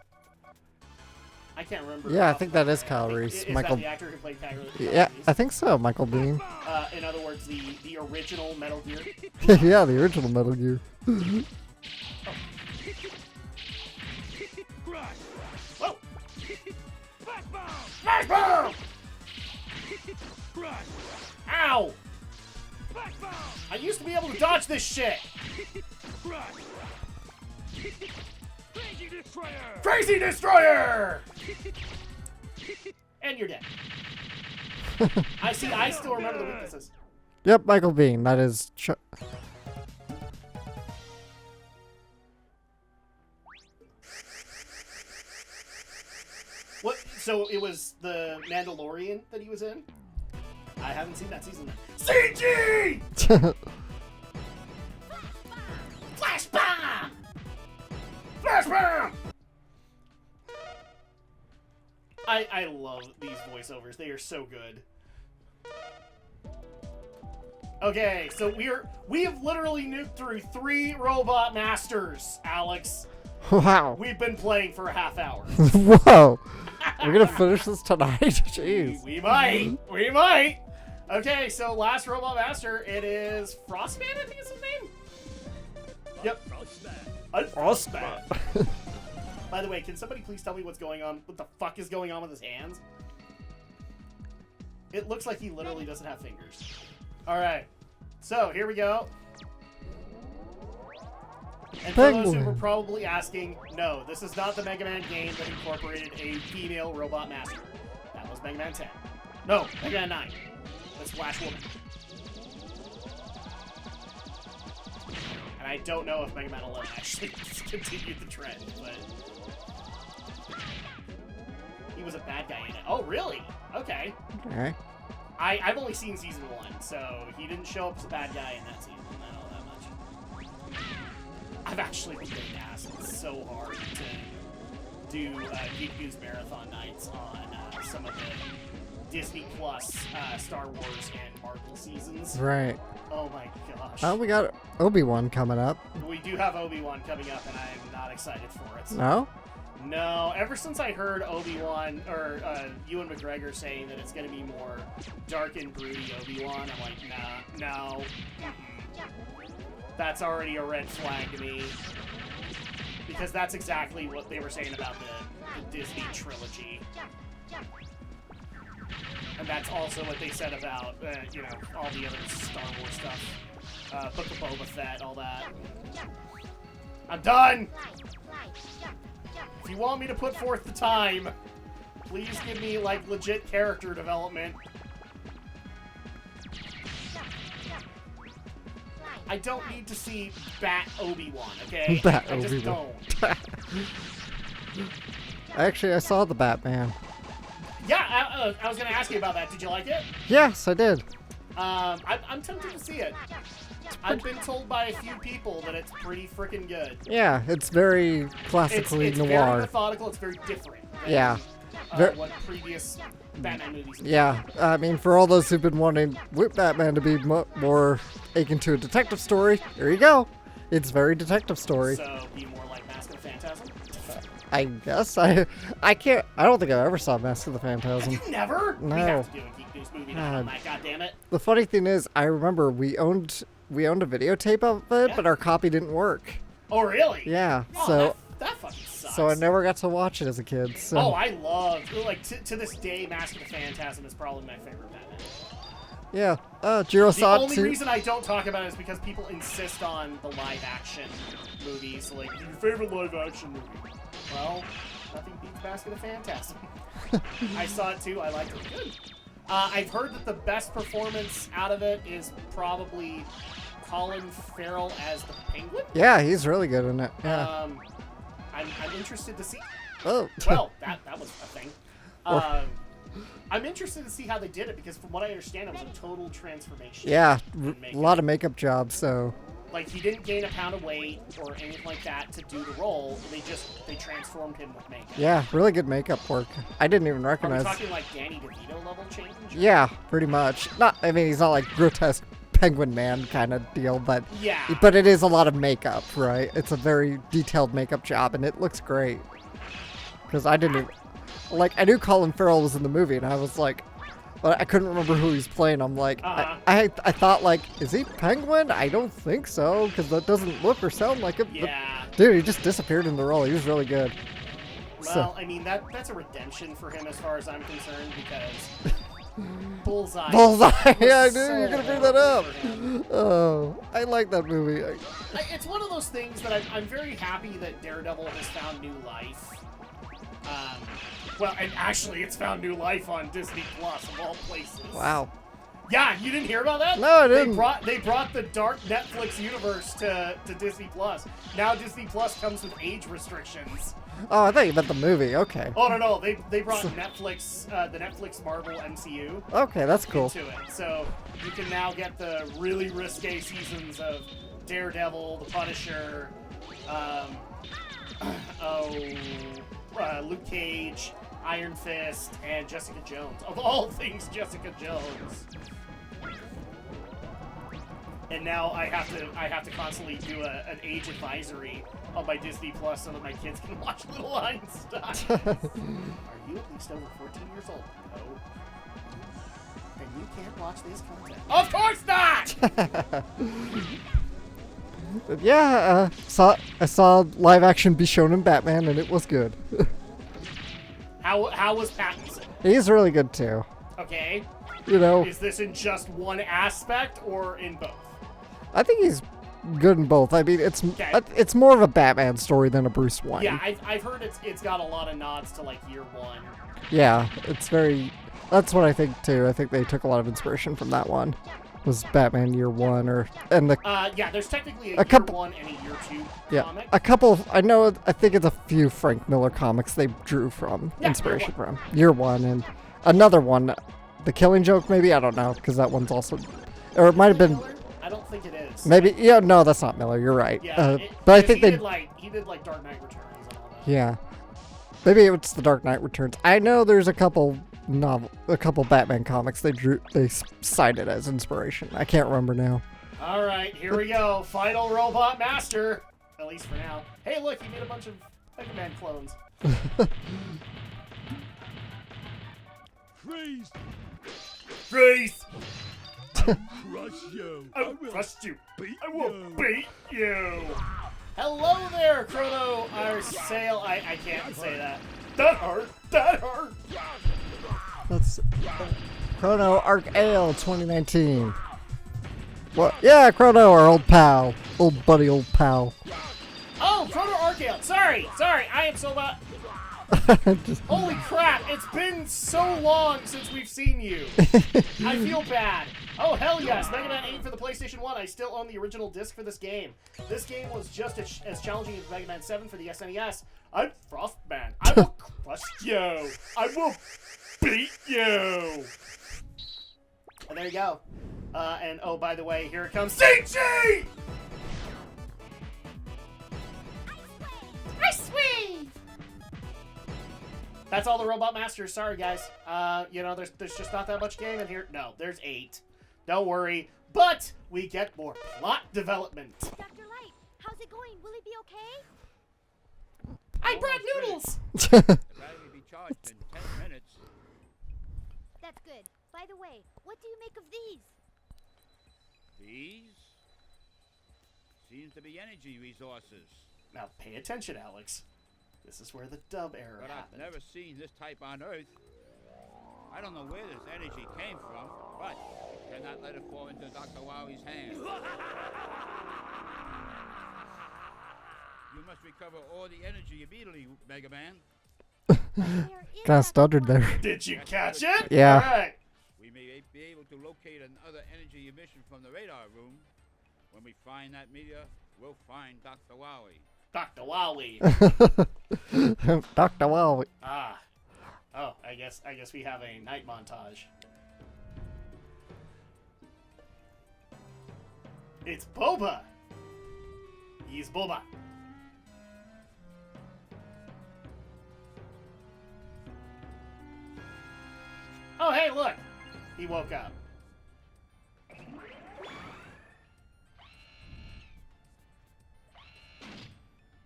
I can't remember. Yeah, I think that is Kyle Reese. Is Michael. that the actor who played Kyle Reese? Yeah, I think so. Michael Biehn. In other words, the original Metal Gear. Yeah, the original Metal Gear. Whoa! Flash bomb! Ow! I used to be able to dodge this shit. Crazy Destroyer! And you're dead. I still remember the weaknesses. Yep, Michael Biehn. That is. What? So it was the Mandalorian that he was in? I haven't seen that season then. CG! Flash bomb! Flash bomb! I love these voiceovers. They are so good. Okay, so we have literally nuked through 3 Robot Masters, Alex. Wow. We've been playing for a half hour. Whoa. We're gonna finish this tonight? Jeez. We might. We might. Okay, so last Robot Master, it is Frostman, I think is his name? Yep. Frostman. By the way, can somebody please tell me what's going on? What the fuck is going on with his hands? It looks like he literally doesn't have fingers. Alright. So, here we go. And for those who were probably asking, no, this is not the Mega Man game that incorporated a female Robot Master. That was Mega Man 10. No, Mega Man 9. That's Flash Woman. And I don't know if Mega Man 11 actually continued the trend, but... he was a bad guy in it. Oh, really? Okay. Okay. I've only seen season 1, so he didn't show up as a bad guy in that season. I don't know that much. I've actually been getting asked so hard to do Geek News Marathon nights on some of the Disney Plus Star Wars and Marvel seasons. Right. Oh my gosh. Oh, we got Obi-Wan coming up. We do have Obi-Wan coming up, and I'm not excited for it. No? No, ever since I heard Obi-Wan, or Ewan McGregor saying that it's going to be more dark and broody Obi-Wan, I'm like, nah, no. That's already a red flag to me. Because that's exactly what they were saying about the Disney trilogy. And that's also what they said about, you know, all the other Star Wars stuff. Book of Boba Fett, all that. I'm done! If you want me to put forth the time, please give me, like, legit character development. I don't need to see Bat Obi-Wan, okay? Bat I just Obi-Wan. don't. Actually, I saw the Batman. Yeah, I was going to ask you about that. Did you like it? Yes, I did. I'm tempted to see it. I've been told by a few people that it's pretty freaking good. Yeah, it's very classically it's noir. very methodical. It's very different. Than, Yeah. What previous Batman movies have Yeah, I mean, for all those who've been wanting Batman to be more akin to a detective story, here you go. It's very detective story. So, be more like Mask of the Phantasm? I guess. I don't think I ever saw Mask of the Phantasm. You never? No. We have to do a Geek News movie now on that, goddammit. The funny thing is, I remember we owned a videotape of it, but our copy didn't work. Oh, really? Yeah, Oh, so that fucking sucks. so I never got to watch it as a kid. So. Oh, I love, like, to this day, Mask of the Phantasm is probably my favorite Batman. Yeah, Jiro The saw it only too. reason I don't talk about it is because people insist on the live-action movies. Like, your favorite live-action movie? Well, nothing beats Mask of the Phantasm. I saw it too. I liked it. Good. I've heard that the best performance out of it is probably Colin Farrell as the Penguin. Yeah, he's really good in it. Yeah. I'm interested to see. Oh. Well, that was a thing. I'm interested to see how they did it because, from what I understand, it was a total transformation. Yeah, in a lot of makeup jobs. So. Like, he didn't gain a pound of weight or anything like that to do the role. They transformed him with makeup. Yeah, really good makeup work. I didn't even Are we recognize. talking like Danny DeVito level change? Yeah, pretty much. I mean, he's not like grotesque Penguin Man kind of deal, but Yeah. But it is a lot of makeup, right? It's a very detailed makeup job, and it looks great. Because I didn't I knew Colin Farrell was in the movie, and I was like, but I couldn't remember who he's playing. I'm like, I thought like, is he Penguin? I don't think so, because that doesn't look or sound like it. Yeah. But, dude, he just disappeared in the role. He was really good. Well, I mean, that's a redemption for him as far as I'm concerned, because Bullseye. Bullseye. Yeah, I knew So you were gonna bring that up. horrible for him. Oh, I like that movie. It's one of those things that I'm very happy that Daredevil has found new life. Well, and actually, it's found new life on Disney Plus of all places. Wow. Yeah, you didn't hear about that? No, I didn't. They brought the dark Netflix universe to Disney Plus. Now Disney Plus comes with age restrictions. Oh, I thought you meant the movie. Okay. Oh no, they brought Netflix the Netflix Marvel MCU Okay, that's cool. into it, so you can now get the really risque seasons of Daredevil, The Punisher, Luke Cage, Iron Fist, and Jessica Jones. Of all things, Jessica Jones. And now I have to constantly do an age advisory on my Disney Plus so that my kids can watch Little Einstein. Are you at least over 14 years old? No. Then you can't watch this content. Of course not! But yeah, I saw live action be shown in Batman, and it was good. How was Pattinson? He's really good too. Okay. You know, Is this in just one aspect or in both? I think he's good in both. I mean, it's more of a Batman story than a Bruce Wayne. Yeah, I've heard it's got a lot of nods to like Year One. Yeah, it's very. That's what I think too. I think they took a lot of inspiration from that one. Was Batman Year One and the Yeah, there's technically a A Year couple- One and a Year Two yeah comic. a couple of, I think it's a few Frank Miller comics they drew from Yeah, inspiration Year from Year One and another one, The Killing Joke maybe, I don't know, because that one's also, or it might have been Miller? I don't think it is. maybe, yeah, no, that's not Miller, you're right. Yeah, but I 'cause think he they did like Dark Knight Returns and all that. yeah, maybe it's The Dark Knight Returns. I know there's a couple Batman comics they cited as inspiration. I can't remember now. All right, here we go. Final Robot Master. At least for now. Hey, look, you made a bunch of Mega Man clones. Freeze! Freeze! Crush you! I will trust you. beat I will you. beat you. Hello there, Chrono Arsail. I can't say that. That hurt. That hurt. That's Chrono Arc Ale 2019. What? Yeah, Chrono, our old pal, old pal. Oh, Chrono Archaeon. Sorry. I am so bad. Holy crap! It's been so long since we've seen you. I feel bad. Oh hell yes, Mega Man 8 for the PlayStation 1. I still own the original disc for this game. This game was just as challenging as Mega Man 7 for the SNES. I'm Frostman. I will crush you. I will beat you. And there you go. And oh, by the way, here it comes. CG! Ice Wave! That's all the Robot Masters. Sorry, guys. You know, there's just not that much game in here. No, there's 8. Don't worry. But we get more plot development. Dr. Light, how's it going? Will he be okay? I brought noodles! The battery will be charged in 10 minutes. That's good. By the way, what do you make of these? These seems to be energy resources. Now pay attention, Alex. This is where the dub error But happened. I've never seen this type on Earth. I don't know where this energy came from, but cannot let it fall into Dr. Wowie's hands. You must recover all the energy immediately, Mega Man. Kind of stuttered there. Did you catch it? Yeah. All right. We may be able to locate another energy emission from the radar room. When we find that meteor, we'll find Dr. Wowie. Dr. Wowie. Dr. Well, Ah. Oh, I guess we have a night montage. It's Boba. He's Boba. Oh, hey, look. He woke up.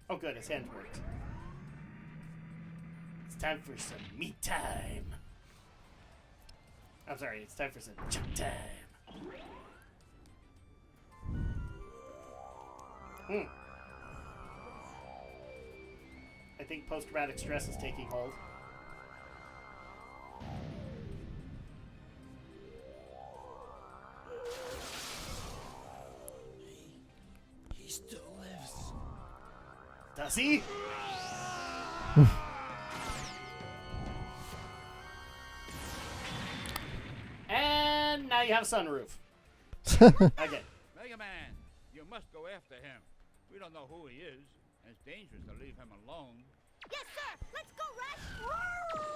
Oh, good. His hand worked. It's time for some me time. I'm sorry, it's time for some chug time. I think post-traumatic stress is taking hold. He still lives. Does he? And now you have a sunroof. Again. Mega Man, you must go after him. We don't know who he is, and it's dangerous to leave him alone. Yes, sir. Let's go, Rush.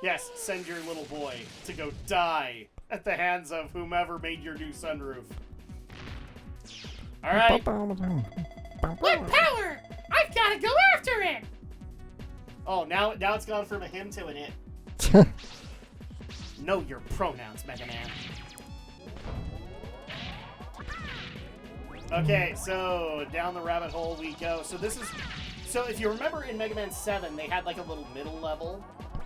Yes, send your little boy to go die at the hands of whomever made your new sunroof. All right. What power? I've got to go after it. Oh, now it's gone from a him to an it. Know your pronouns, Mega Man. Okay, so down the rabbit hole we go. So if you remember in Mega Man 7, they had like a little middle level.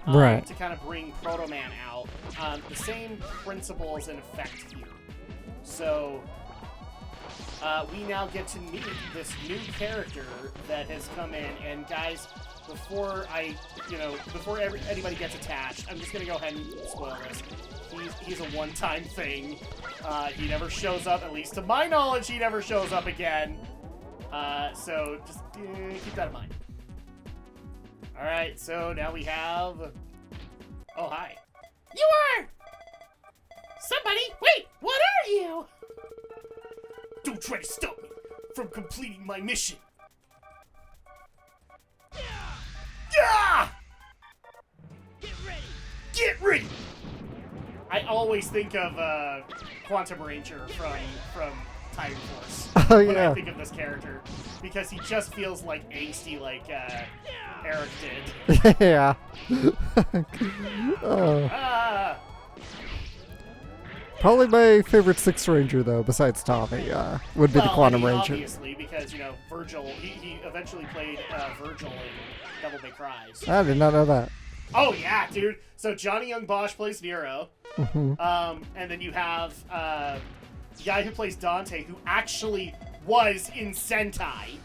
Right. To kind of bring Proto Man out. The same principle is in effect here. So we now get to meet this new character that has come in, and guys, before anybody gets attached, I'm just gonna go ahead and spoil this. He's a one-time thing. He never shows up, at least to my knowledge, he never shows up again. So just keep that in mind. Alright, so now we have... Oh, hi. You are! Somebody, wait, what are you? Don't try to stop me from completing my mission. Yeah! Get ready! I always think of Quantum Ranger from Titan Force. Oh, when yeah. I think of this character, because he just feels like angsty, like Eric did. Yeah. Oh. Probably my favorite Sixth Ranger, though, besides Tommy, would be the Quantum Ranger. Obviously, because, Virgil, he eventually played Virgil in Devil May Cry. So. I did not know that. Oh, yeah, dude. So Johnny Young Bosch plays Nero. Mm-hmm. And then you have the guy who plays Dante, who actually was in Sentai,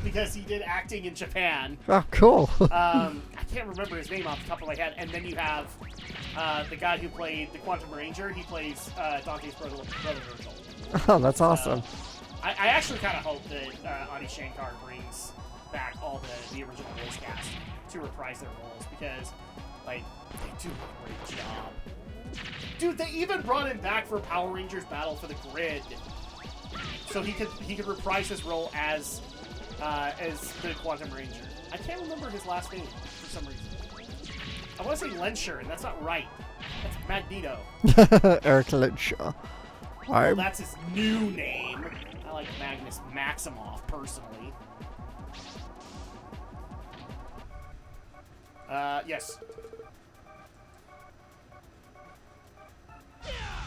because he did acting in Japan. Oh, cool. I can't remember his name off the top of my head. And then you have the guy who played the Quantum Ranger. He plays Dante's brother Virgil. Oh, that's awesome. I actually kind of hope that Adi Shankar brings back all the original voice cast to reprise their roles, because they do a great job. Dude, they even brought him back for Power Rangers Battle for the Grid, so he could reprise his role as the Quantum Ranger. I can't remember his last name for some reason. I want to say Lensher, and that's not right. That's Magneto. Eric Lenshaw. Well, that's his new name. I like Magnus Maximoff personally. Yes.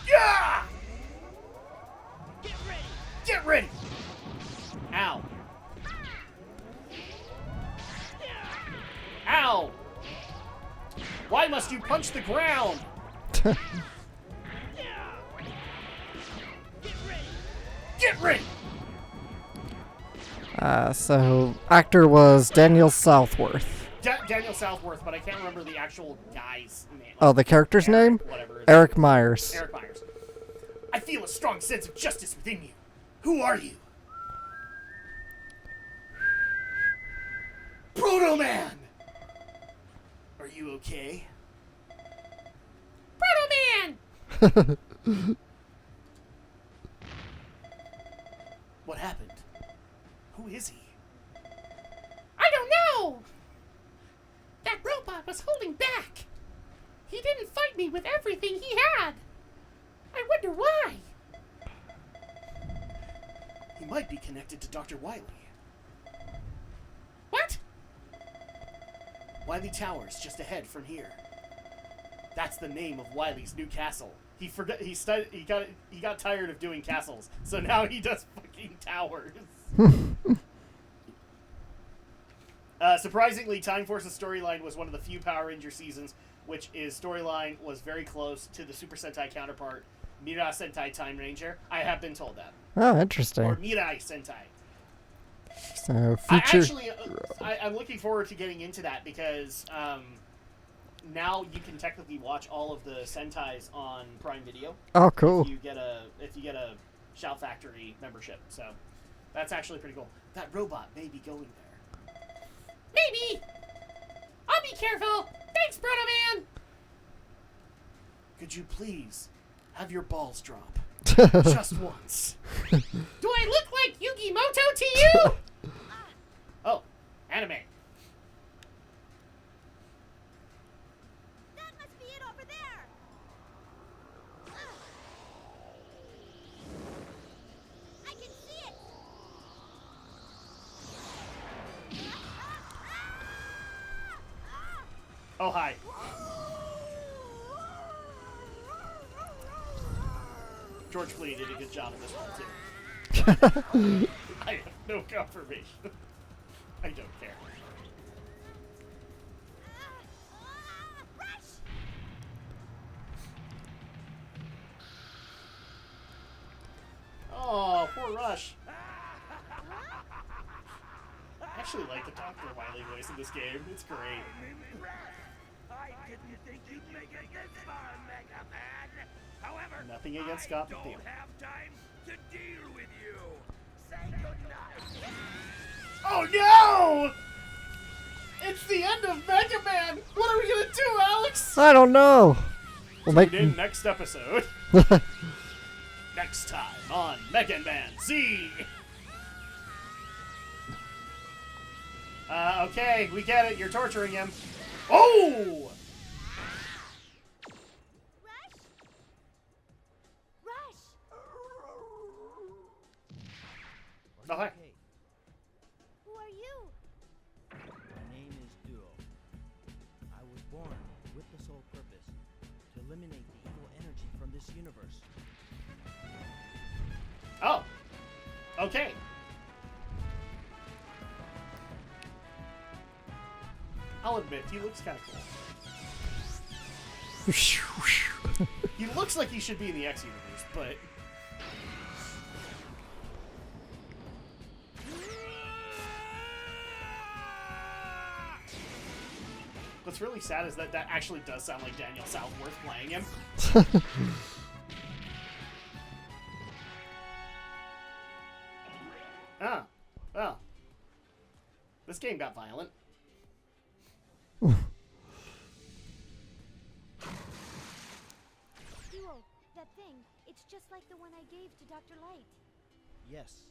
Yeah! Get ready! Ow. Ow! Why must you punch the ground? Get ready! So, actor was Daniel Southworth. Daniel Southworth, but I can't remember the actual guy's name. Oh, the character's name? Whatever. Eric Myers. Eric Myers. I feel a strong sense of justice within you. Who are you? Proto Man! Are you okay? Proto Man! What happened? Who is he? I don't know! That robot was holding back. He didn't fight me with everything he had. I wonder why. He might be connected to Dr. Wily. What? Wily Towers, just ahead from here. That's the name of Wily's new castle. He forgot. He got tired of doing castles, so now he does fucking towers. Surprisingly, Time Force's storyline was one of the few Power Ranger seasons which his storyline was very close to the Super Sentai counterpart, Mirai Sentai Time Ranger. I have been told that. Oh, interesting. Or Mirai Sentai. So, future... I'm looking forward to getting into that, because now you can technically watch all of the Sentais on Prime Video. Oh, cool. If you get a Shout Factory membership. So That's actually pretty cool. That robot may be going there. Maybe. I'll be careful. Thanks, Proto Man. Could you please have your balls drop? Just once. Do I look like Yugimoto to you? Oh, anime. That must be it over there. I can see it. Oh, hi. George Clooney did a good job in this one, too. I have no confirmation. I don't care. Rush! Oh, poor Rush. I actually like the Dr. Wily voice in this game. It's great. I didn't think you'd make it this far, Mega Man. However, Nothing against Scott I McNeil. don't have time to deal with you. Say goodnight. Oh no! It's the end of Mega Man! What are we gonna do, Alex? I don't know. We'll make. Tune in next episode. Next time on Mega Man Z. Okay, we get it. You're torturing him. Oh! Rush! Oh, hi. Okay, Who are you? my name is Duo. I was born with the sole purpose to eliminate the evil energy from this universe. Oh. Okay. I'll admit, he looks kind of cool. He looks like he should be in the X universe, but what's really sad is that that actually does sound like Daniel Southworth playing him. Ah, well, this game got violent. Duo, that thing. It's just like the one I gave to Dr. Light. Yes,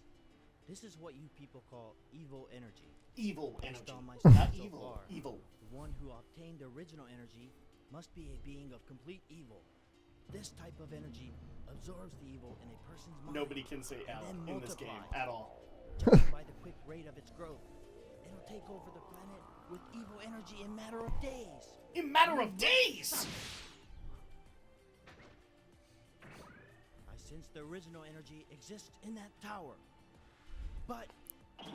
this is what you people call evil energy. Evil Based energy. on my Not studies so evil. far, Evil. the one who obtained the original energy must be a being of complete evil. This type of energy absorbs the evil in a person's mind. Nobody can say and L then in this game multiplies. at all. Judging by the quick rate of its growth, it'll take over the planet with evil energy in a matter of days. In matter of days! I sense the original energy exists in that tower. But the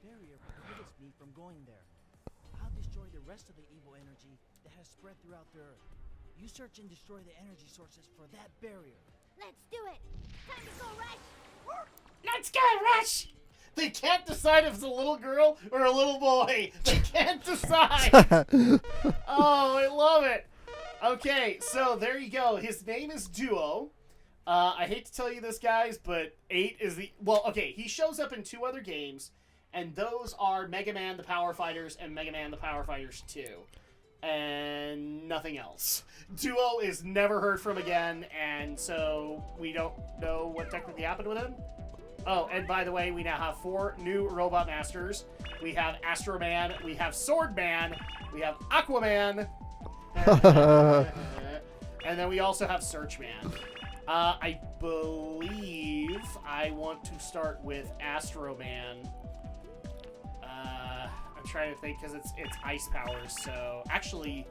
barrier prohibits me from going there. I'll destroy the rest of the evil energy that has spread throughout the earth. You search and destroy the energy sources for that barrier. Let's do it. Time to go, Rush. Let's go, Rush. They can't decide if it's a little girl or a little boy. They can't decide. Oh, I love it. Okay, so there you go. His name is Duo. I hate to tell you this, guys, but 8 is the... Well, okay, he shows up in 2 other games, and those are Mega Man the Power Fighters and Mega Man the Power Fighters 2. And nothing else. Duo is never heard from again, and so we don't know what technically happened with him. Oh, and by the way, we now have 4 new Robot Masters. We have Astro Man, we have Sword Man, we have Aquaman, and then we also have Search Man. I believe I want to start with Astro Man. I'm trying to think because it's ice powers. So actually,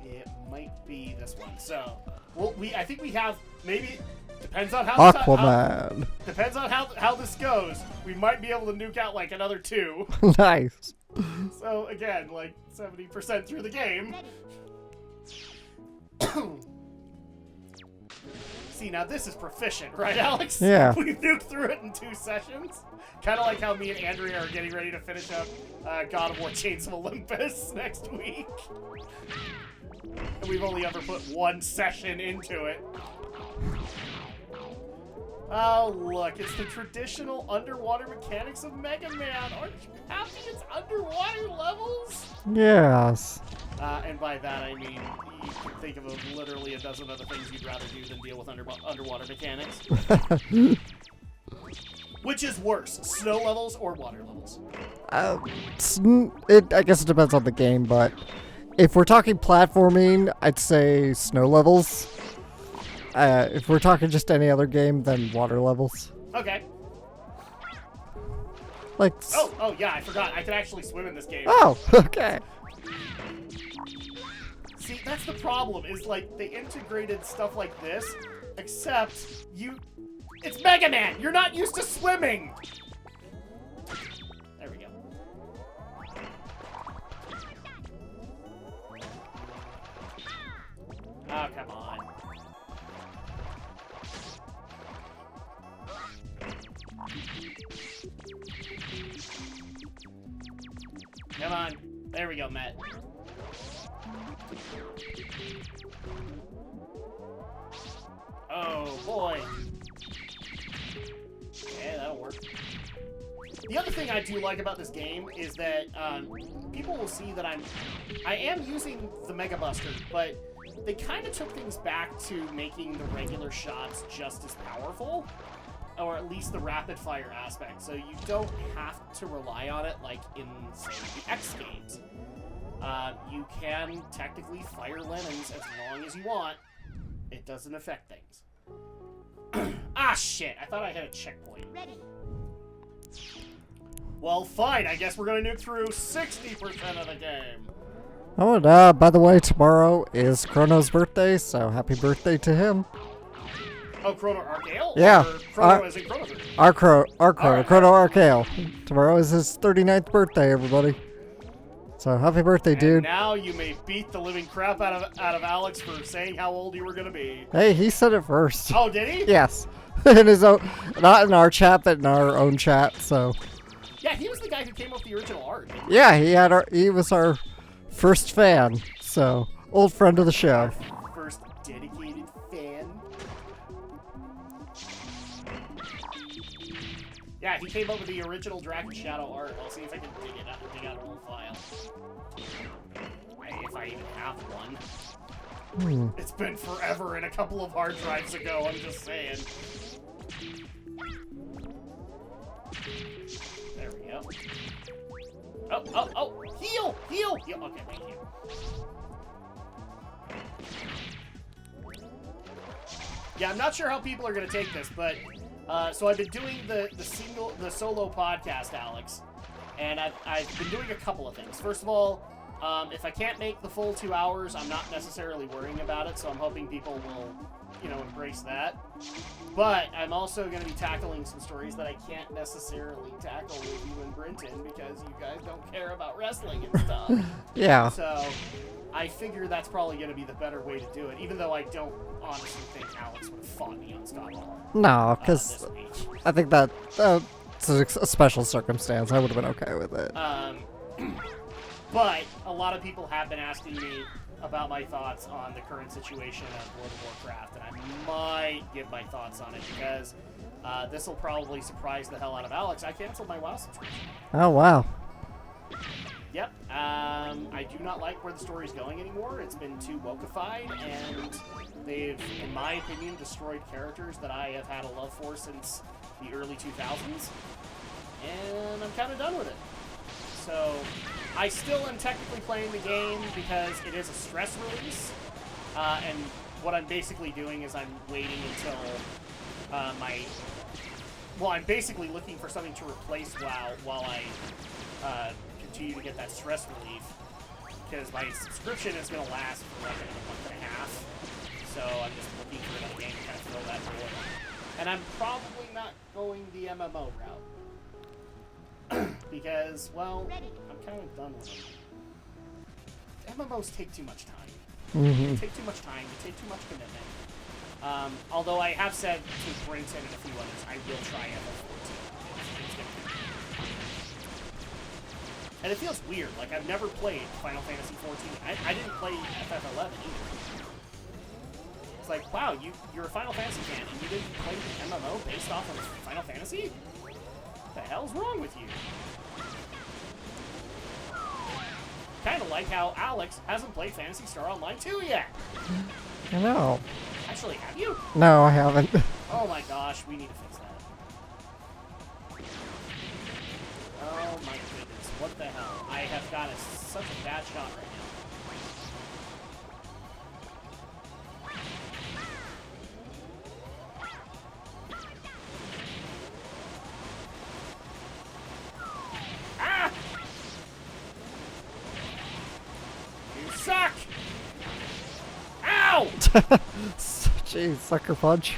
it might be this one. So I think we have maybe depends on how Aquaman. depends on how this goes. We might be able to nuke out like another 2. Nice. So again, like 70% through the game. See, now this is proficient, right, Alex? Yeah. We nuked through it in 2 sessions. Kind of like how me and Andrea are getting ready to finish up God of War Chains of Olympus next week. And we've only ever put 1 session into it. Oh, look, it's the traditional underwater mechanics of Mega Man. Aren't you happy it's underwater levels? Yes. And by that, I mean, you can think of literally a dozen other things you'd rather do than deal with underwater mechanics. Which is worse, snow levels or water levels? I guess it depends on the game, but if we're talking platforming, I'd say snow levels. If we're talking just any other game, then water levels. Okay. Like. Oh yeah, I forgot. I can actually swim in this game. Oh, okay. See, that's the problem, is like they integrated stuff like this, except it's Mega Man! You're not used to swimming! There we go. Oh, come on. Come on. There we go, Matt. Oh, boy. Okay, that'll work. The other thing I do like about this game is that people will see that I am using the Mega Buster, but they kind of took things back to making the regular shots just as powerful, or at least the rapid fire aspect, so you don't have to rely on it like in, say, the X games. You can technically fire lemons as long as you want. It doesn't affect things. Ah, shit! I thought I had a checkpoint. Ready. Well, fine. I guess we're gonna nuke through 60% of the game. Oh, and by the way, tomorrow is Chrono's birthday, so happy birthday to him. Oh, Chrono Arcale? Yeah. Or Chrono as in Chrono Trigger? Our Chrono, Alright. Chrono Arcale. Tomorrow is his 39th birthday, everybody. So happy birthday, And dude. now you may beat the living crap out of Alex for saying how old you were gonna be. Hey, he said it first. Oh, did he? Yes. In his own, not in our chat, but in our own chat, so. Yeah, he was the guy who came up with the original art. Yeah, he was our first fan, so old friend of the show. First dedicated fan. Yeah, he came up with the original Drak and Shadow art. I'll see if I can dig out an old file. If I even have one. It's been forever and a couple of hard drives ago, I'm just saying. There we go. Oh! Heal! Heal! Okay, thank you. Yeah, I'm not sure how people are going to take this, but so I've been doing the solo podcast, Alex, and I've been doing a couple of things. First of all, if I can't make the full 2 hours, I'm not necessarily worrying about it, so I'm hoping people will, embrace that. But I'm also going to be tackling some stories that I can't necessarily tackle with you and Brenton because you guys don't care about wrestling and stuff. Yeah. So I figure that's probably going to be the better way to do it, even though I don't honestly think Alex would have fought me on Scott Hall. No, because this week. I think that it's a special circumstance. I would have been okay with it. But a lot of people have been asking me about my thoughts on the current situation of World of Warcraft, and I might give my thoughts on it because this will probably surprise the hell out of Alex. I canceled my WoW subscription. Oh, wow. Yep. I do not like where the story's going anymore. It's been too wokeified, and they've, in my opinion, destroyed characters that I have had a love for since the early 2000s, and I'm kind of done with it. So I still am technically playing the game because it is a stress release, and what I'm basically doing is I'm waiting until I'm basically looking for something to replace WoW while I continue to get that stress relief, because my subscription is going to last for like a month and a half, so I'm just looking for another game to kind of fill that void. And I'm probably not going the MMO route. Because, well, I'm kind of done with them. MMOs take too much time. They take too much time, they take too much commitment. Although I have said to Brenton and a few others, I will try FF14. And it feels weird, like I've never played Final Fantasy 14. I didn't play FF11 either. It's like, wow, you're a Final Fantasy fan and you didn't play the MMO based off of Final Fantasy? What the hell's wrong with you? Kind of like how Alex hasn't played Phantasy Star Online 2 yet. I know. Actually, have you? No, I haven't. Oh my gosh, we need to fix that. Oh my goodness, what the hell? I have got such a bad shot right now. Ah! You suck! Ow! Jeez, sucker punch.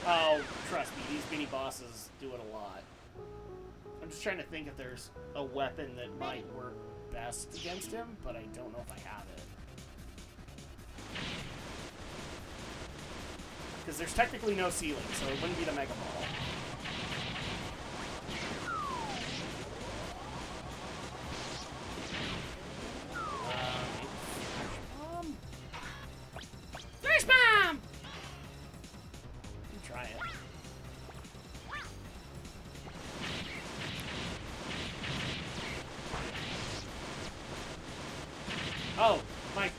Oh, trust me, these mini bosses do it a lot. I'm just trying to think if there's a weapon that might work best against him, but I don't know if I have it. Because there's technically no ceiling, so it wouldn't be the Mega Ball. Flash bomb! Try it. Oh, my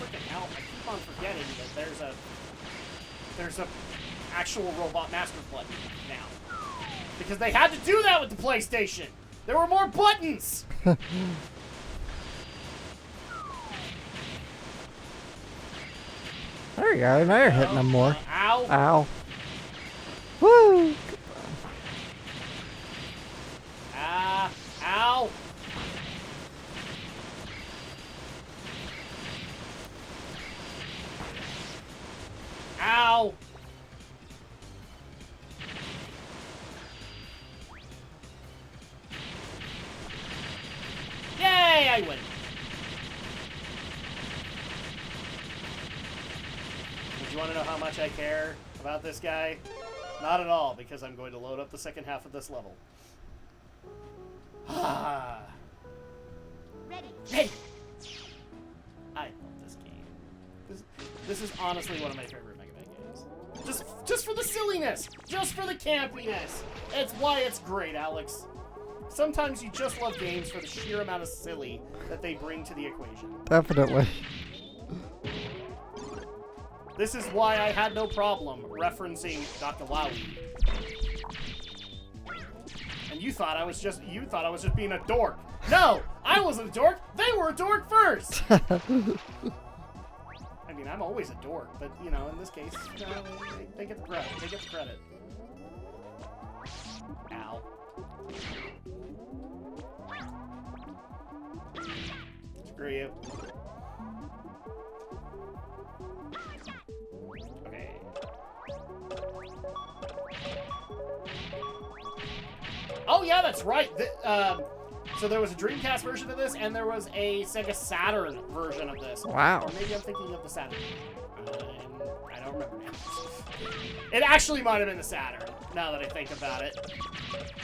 freaking hell! I keep on forgetting that there's a actual robot master button now, because they had to do that with the PlayStation. There were more buttons. There you go. Now you're hitting them more. Ow! Ow. Woo! Ah! Ow! Ow! Yay! I win. Do you want to know how much I care about this guy? Not at all, because I'm going to load up the second half of this level. Ah. Ready. Hey! I love this game. This is honestly one of my favorite Mega Man games. Just for the silliness! Just for the campiness! It's why it's great, Alex. Sometimes you just love games for the sheer amount of silly that they bring to the equation. Definitely. This is why I had no problem referencing Dr. Wowie. And you thought I was just being a dork. No, I wasn't a dork. They were a dork first. I mean, I'm always a dork, but you know, in this case, they get the credit. They get the credit. Ow. Screw you. Okay. Oh yeah, that's right. So there was a Dreamcast version of this, and there was a Sega Saturn version of this. Wow. Or maybe I'm thinking of the Saturn. I don't remember now. It actually might have been the Saturn, now that I think about it,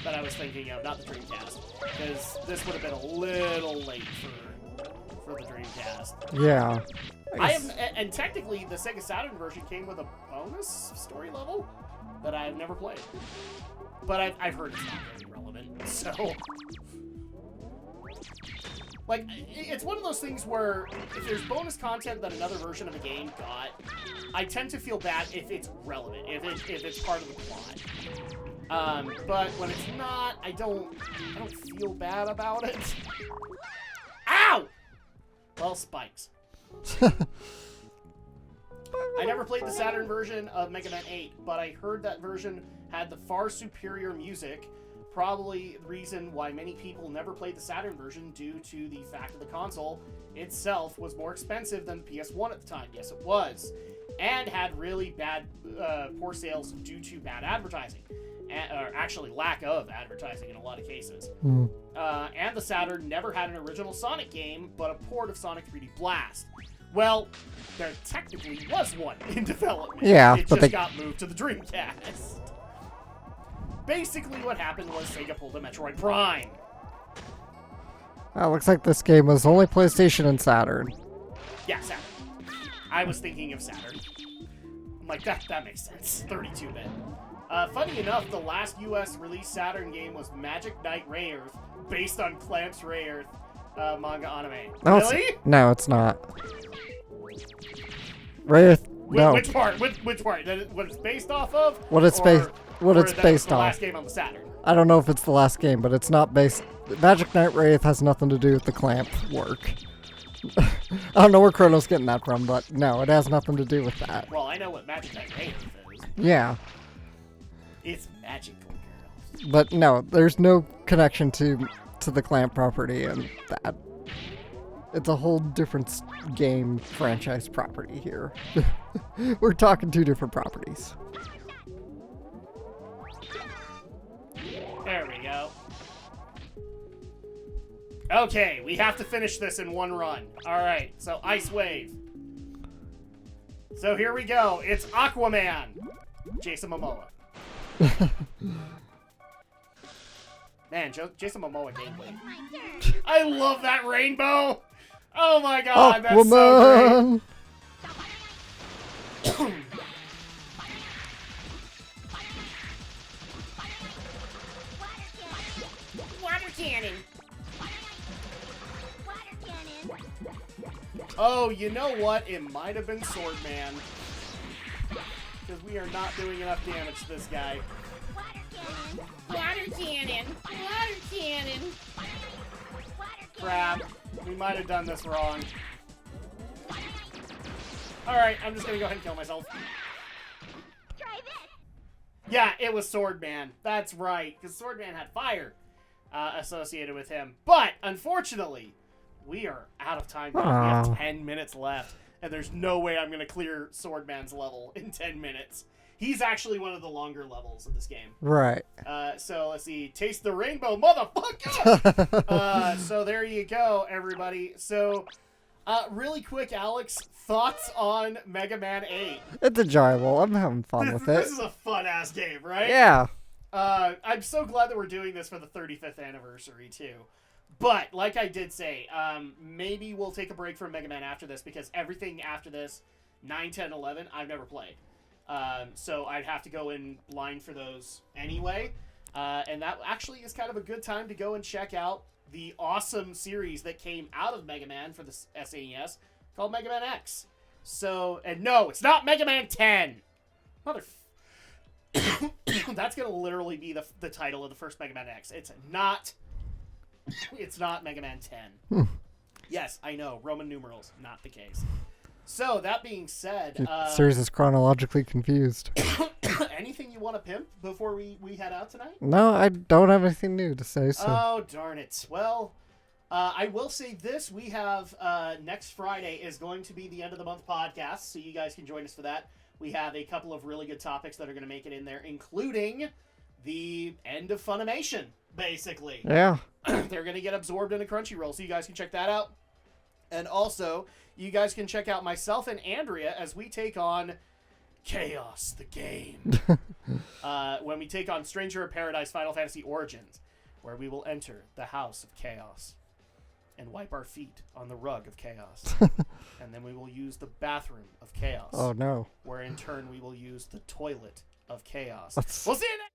that I was thinking of, not the Dreamcast. Because this would have been a little late for the Dreamcast. Yeah. And technically, the Sega Saturn version came with a bonus story level that I've never played. But I've heard it's not very relevant, so... Like, it's one of those things where if there's bonus content that another version of a game got, I tend to feel bad if it's relevant, if it's part of the plot. But when it's not, I don't feel bad about it. Ow! Well, spikes. I never played the Saturn version of Mega Man 8, but I heard that version had the far superior music. Probably the reason why many people never played the Saturn version due to the fact that the console itself was more expensive than the PS1 at the time. Yes, it was. And had really bad, poor sales due to bad advertising. Or actually lack of advertising in a lot of cases. Mm. And the Saturn never had an original Sonic game, but a port of Sonic 3D Blast. Well, there technically was one in development. Yeah, it but just got moved to the Dreamcast. Basically what happened was Sega pulled a Metroid Prime. Looks like this game was only PlayStation and Saturn. Yeah, Saturn. I was thinking of Saturn. I'm like, that makes sense. 32-bit. Funny enough, the last US released Saturn game was Magic Knight Rayearth, based on Clamp's Rayearth manga anime. No, Really? No, it's not. Rayearth, no. Which part? Which part? What it's based off of? What it's based the off. last game on the Saturn. I don't know if it's the last game, but it's not based... Magic Knight Wraith has nothing to do with the Clamp work. I don't know where Chrono's getting that from, but no, it has nothing to do with that. Well, I know what Magic Knight Rayearth is. Yeah. It's magical, girl. But no, there's no connection to the Clamp property and that. It's a whole different game franchise property here. We're talking two different properties. There we go. Okay, we have to finish this in one run. Alright, so Ice Wave. So here we go. It's Aquaman. Jason Momoa. Man, Jason Momoa gameplay. I love that rainbow! Oh my god, that's so great! Water cannon. Oh, you know what? It might have been Sword Man. Because we are not doing enough damage to this guy. Water cannon. Water cannon. Crap. We might have done this wrong. Alright, I'm just gonna go ahead and kill myself. Try this. Yeah, it was Sword Man. That's right. Because Sword Man had fire associated with him. But, unfortunately, we are out of time now. We have 10 minutes left. And there's no way I'm going to clear Sword Man's level in 10 minutes. He's actually one of the longer levels of this game. Right. So let's see. Taste the rainbow, motherfucker! So there you go, everybody. So, really quick, Alex, thoughts on Mega Man 8? It's enjoyable. I'm having fun with it. This is a fun-ass game, right? Yeah. I'm so glad that we're doing this for the 35th anniversary, too. But, like I did say, maybe we'll take a break from Mega Man after this, because everything after this, 9, 10, 11, I've never played. So I'd have to go in line for those anyway. And that actually is kind of a good time to go and check out the awesome series that came out of Mega Man for the SNES called Mega Man X. So, and no, it's not Mega Man 10! That's going to literally be the title of the first Mega Man X. It's not Mega Man 10. Yes, I know. Roman numerals, not the case. So, that being said... The series is chronologically confused. Anything you want to pimp before we head out tonight? No, I don't have anything new to say, so... Oh, darn it. Well, I will say this. We have... next Friday is going to be the end of the month podcast, so you guys can join us for that. We have a couple of really good topics that are going to make it in there, including the end of Funimation, basically. Yeah. They're going to get absorbed into Crunchyroll, so you guys can check that out. And also, you guys can check out myself and Andrea as we take on Chaos, the game. When we take on Stranger of Paradise Final Fantasy Origins, where we will enter the House of Chaos and wipe our feet on the rug of Chaos. And then we will use the bathroom of Chaos. Oh, no. Where in turn we will use the toilet of Chaos. That's... We'll see you next